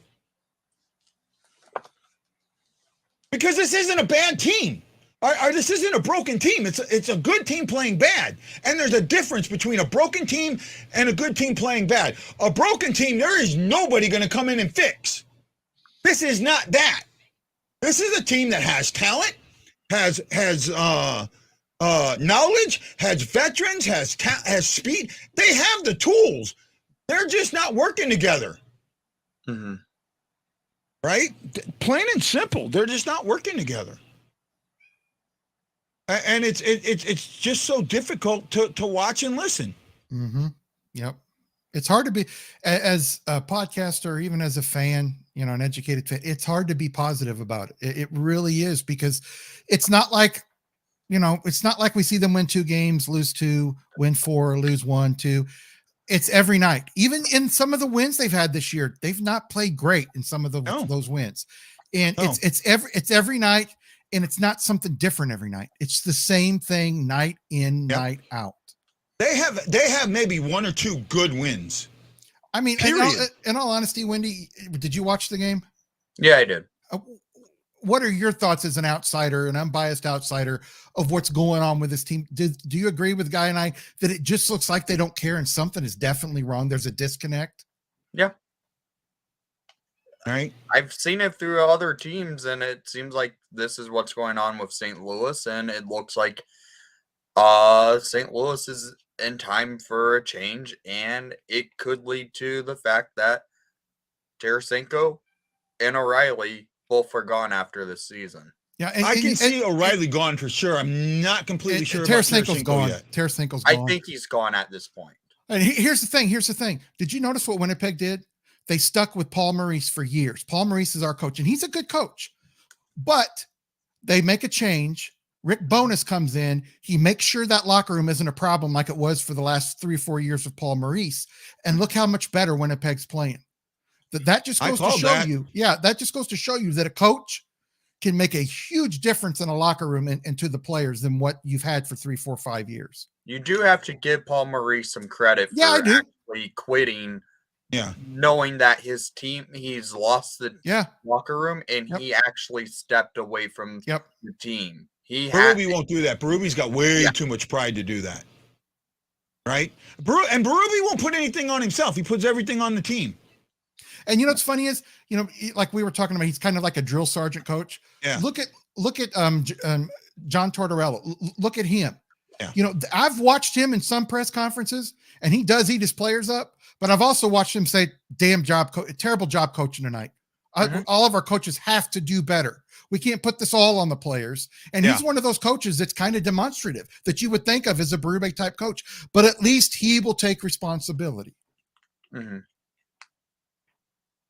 because this isn't a bad team. Or this isn't a broken team. It's a good team playing bad. And there's a difference between a broken team and a good team playing bad. A broken team, there is nobody going to come in and fix. This is not that. This is a team that has talent, has knowledge, has veterans, has speed. They have the tools. They're just not working together. Mm-hmm. Right? Plain and simple. They're just not working together. And it's just so difficult to watch and listen. Mm-hmm. Yep. It's hard to be as a podcaster, or even as a fan, an educated fan. It's hard to be positive about it. It really is, because it's not like, it's not like we see them win 2 games, lose 2, win 4, lose 1, 2. It's every night. Even in some of the wins they've had this year, they've not played great in some of those wins. And it's every night. And it's not something different every night. It's the same thing night in, night out. They have maybe 1 or 2 good wins. I mean, in all honesty, Wendy, did you watch the game? Yeah, I did. What are your thoughts as an outsider, an unbiased outsider, of what's going on with this team? Do you agree with Guy and I that it just looks like they don't care and something is definitely wrong? There's a disconnect. Yeah. All right. I've seen it through other teams, and it seems like this is what's going on with St. Louis, and it looks like St. Louis is in time for a change, and it could lead to the fact that Tarasenko and O'Reilly both are gone after this season. Yeah, I can see O'Reilly gone for sure. I'm not completely sure about Tarasenko's Tarasenko gone. yet. Tarasenko's I gone. think he's gone at this point. And here's the thing. Here's the thing. Did you notice what Winnipeg did? They stuck with Paul Maurice for years. Paul Maurice is our coach, and he's a good coach. But they make a change. Rick Bowness comes in. He makes sure that locker room isn't a problem like it was for the last 3 or 4 years with Paul Maurice. And look how much better Winnipeg's playing. That just goes to show you. Yeah, that just goes to show you that a coach can make a huge difference in a locker room and to the players than what you've had for 3, 4, 5 years. You do have to give Paul Maurice some credit for actually quitting. Yeah. Knowing that his team, he's lost the locker room, and he actually stepped away from the team. Berube won't do that. Berube's got way too much pride to do that. Right? And Berube won't put anything on himself. He puts everything on the team. And you know what's funny is, you know, like we were talking about, he's kind of like a drill sergeant coach. Yeah. Look at John Tortorella. Look at him. Yeah. You know, I've watched him in some press conferences, and he does eat his players up. But I've also watched him say, terrible job coaching tonight. All of our coaches have to do better. We can't put this all on the players. And he's one of those coaches that's kind of demonstrative that you would think of as a Berube type coach, but at least he will take responsibility. Mm-hmm.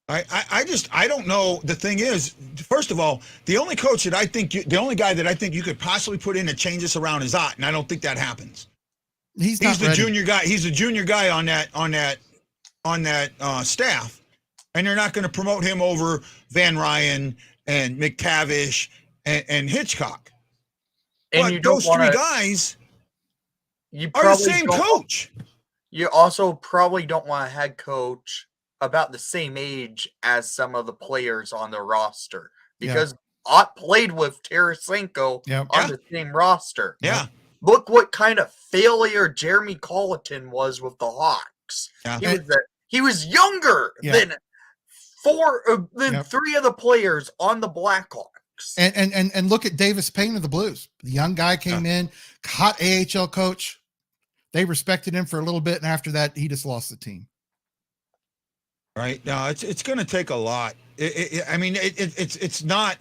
I don't know. The thing is, first of all, the only guy that I think you could possibly put in to change this around is Ott, and I don't think that happens. He's the junior guy. He's a junior guy on that staff, and they're not going to promote him over Van Ryan and McTavish and Hitchcock. And but those three guys are the same coach. You also probably don't want a head coach about the same age as some of the players on the roster, because Ott played with Tarasenko on the same roster. Yeah. Look what kind of failure Jeremy Colleton was with the Hawks. Yeah. He was younger than three of the players on the Blackhawks. And look at Davis Payne of the Blues. The young guy came in, hot AHL coach. They respected him for a little bit, and after that, he just lost the team. Right now, it's going to take a lot. It's not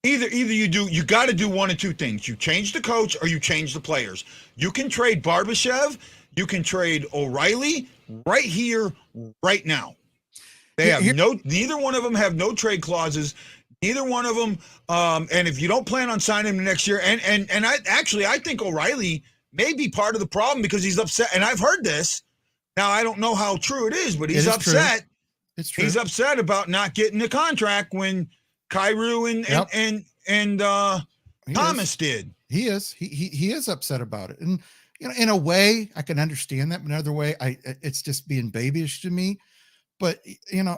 either you got to do one of two things. You change the coach or you change the players. You can trade Barbashev, you can trade O'Reilly right here, right now. They have neither one of them have no trade clauses. Neither one of them. And if you don't plan on signing him next year, and I think O'Reilly may be part of the problem because he's upset. And I've heard this. Now, I don't know how true it is, but he's upset. It's true. He's upset about not getting the contract when Kyrou and Thomas did. He is. He is upset about it. And, you know, in a way, I can understand that. But another way, it's just being babyish to me. But, you know,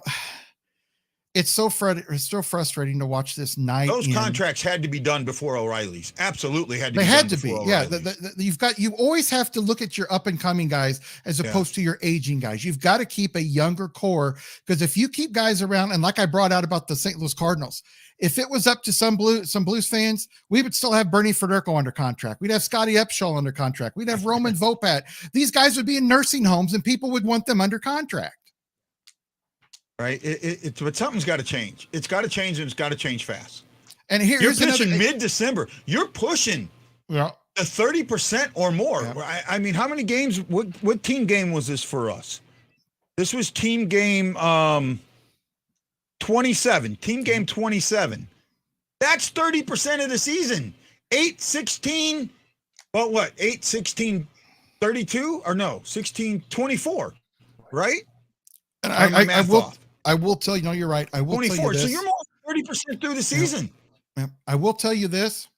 it's so frustrating to watch this night. Those contracts had to be done before O'Reilly's. Absolutely had to be. They had to be. Yeah. You always have to look at your up and coming guys as opposed to your aging guys. You've got to keep a younger core, because if you keep guys around, and like I brought out about the St. Louis Cardinals, if it was up to some Blues fans, we would still have Bernie Federko under contract. We'd have Scotty Upshaw under contract. We'd have Roman Vopat. These guys would be in nursing homes, and people would want them under contract. Right, but something's got to change. It's got to change, and it's got to change fast. And you're pitching mid-December. You're pushing the 30% or more. Yeah. I mean, how many games? What team game was this for us? This was team game 27. Team game 27. That's 30% of the season. 8, 16. Well, what? 8, 16, 32, or no? 16, 24. Right? And I will tell you, no, you're right. I will 24. Tell you this. So you're more than 30% through the season. Yeah. I will tell you this.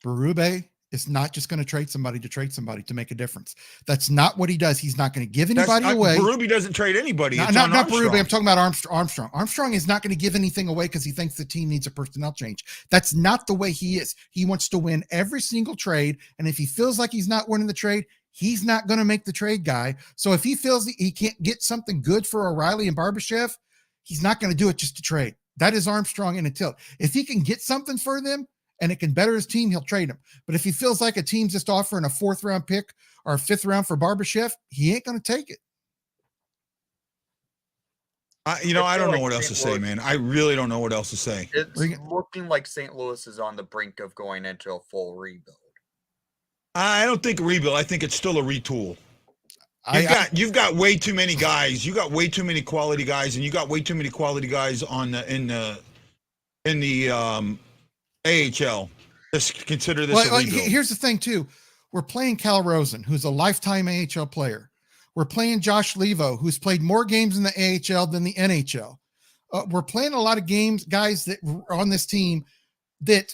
Berube is not just going to trade somebody to make a difference. That's not what he does. He's not going to give anybody away. Berube doesn't trade anybody. Not Berube. I'm talking about Armstrong. Armstrong is not going to give anything away because he thinks the team needs a personnel change. That's not the way he is. He wants to win every single trade. And if he feels like he's not winning the trade, he's not going to make the trade guy. So if he feels he can't get something good for O'Reilly and Barbashev, he's not going to do it just to trade. That is Armstrong in a tilt. If he can get something for them and it can better his team, he'll trade him. But if he feels like a team's just offering a 4th round pick or a 5th round for Barbashev, he ain't going to take it. I don't know what else to say, man. I really don't know what else to say. It's looking like St. Louis is on the brink of going into a full rebuild. I don't think a rebuild. I think it's still a retool. You've got way too many guys. You got way too many quality guys, and you got way too many quality guys on in the AHL. Just consider this a rebuild. Here's the thing, too. We're playing Cal Rosen, who's a lifetime AHL player. We're playing Josh Levo, who's played more games in the AHL than the NHL. We're playing a lot of games, guys that are on this team that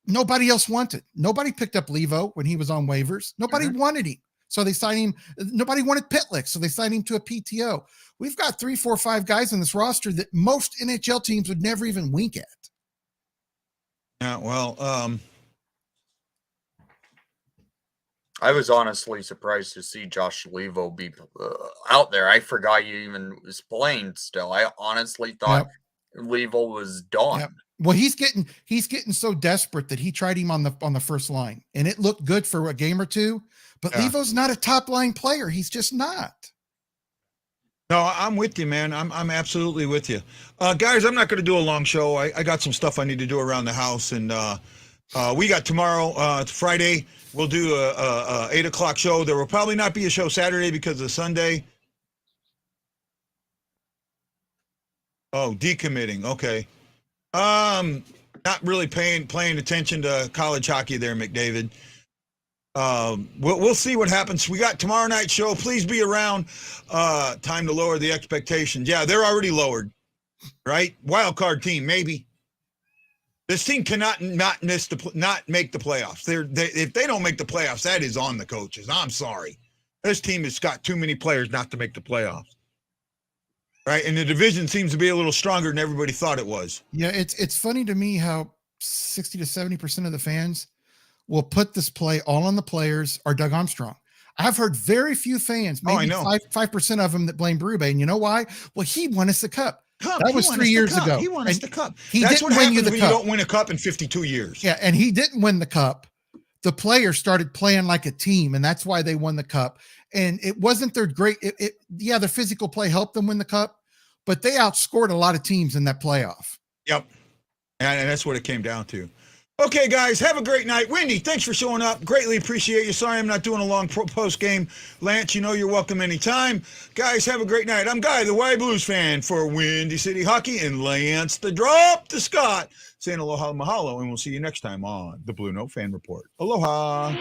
nobody else wanted. Nobody picked up Levo when he was on waivers. Nobody wanted him. So they signed him. Nobody wanted Pitlick, so they signed him to a PTO. We've got 3, 4, 5 guys on this roster that most NHL teams would never even wink at. Yeah, well, I was honestly surprised to see Josh Levo be out there. I forgot he even was playing still. I honestly thought Levo was done. Yep. Well, he's getting so desperate that he tried him on the first line, and it looked good for a game or two. But Levo's not a top line player. He's just not. No, I'm with you, man. I'm absolutely with you. Guys, I'm not going to do a long show. I got some stuff I need to do around the house, and we got tomorrow, Friday. We'll do a 8 o'clock show. There will probably not be a show Saturday because of Sunday. Oh, decommitting. Okay. Not really paying attention to college hockey there, McDavid. We'll see what happens. We got tomorrow night show. Please be around. Time to lower the expectations. Yeah, they're already lowered, right? Wild card team, maybe. This team cannot not make the playoffs. If they don't make the playoffs, that is on the coaches. I'm sorry. This team has got too many players not to make the playoffs. Right, and the division seems to be a little stronger than everybody thought it was. Yeah, it's funny to me how 60 to 70% of the fans will put this play all on the players or Doug Armstrong. I've heard very few fans, maybe 5% of them, that blame Berube. And you know why? Well, he won us the cup. That was 3 years ago. He won us the cup. That's what happens when you don't win a cup in 52 years. Yeah, and he didn't win the cup. The players started playing like a team, and that's why they won the cup. And it wasn't their great. Their physical play helped them win the cup, but they outscored a lot of teams in that playoff. Yep, and that's what it came down to. Okay, guys, have a great night. Wendy, thanks for showing up. Greatly appreciate you. Sorry I'm not doing a long post game. Lance, you know you're welcome anytime. Guys, have a great night. I'm Guy, the Y Blues fan for Windy City Hockey, and Lance, the drop to Scott, saying aloha mahalo, and we'll see you next time on the Blue Note Fan Report. Aloha.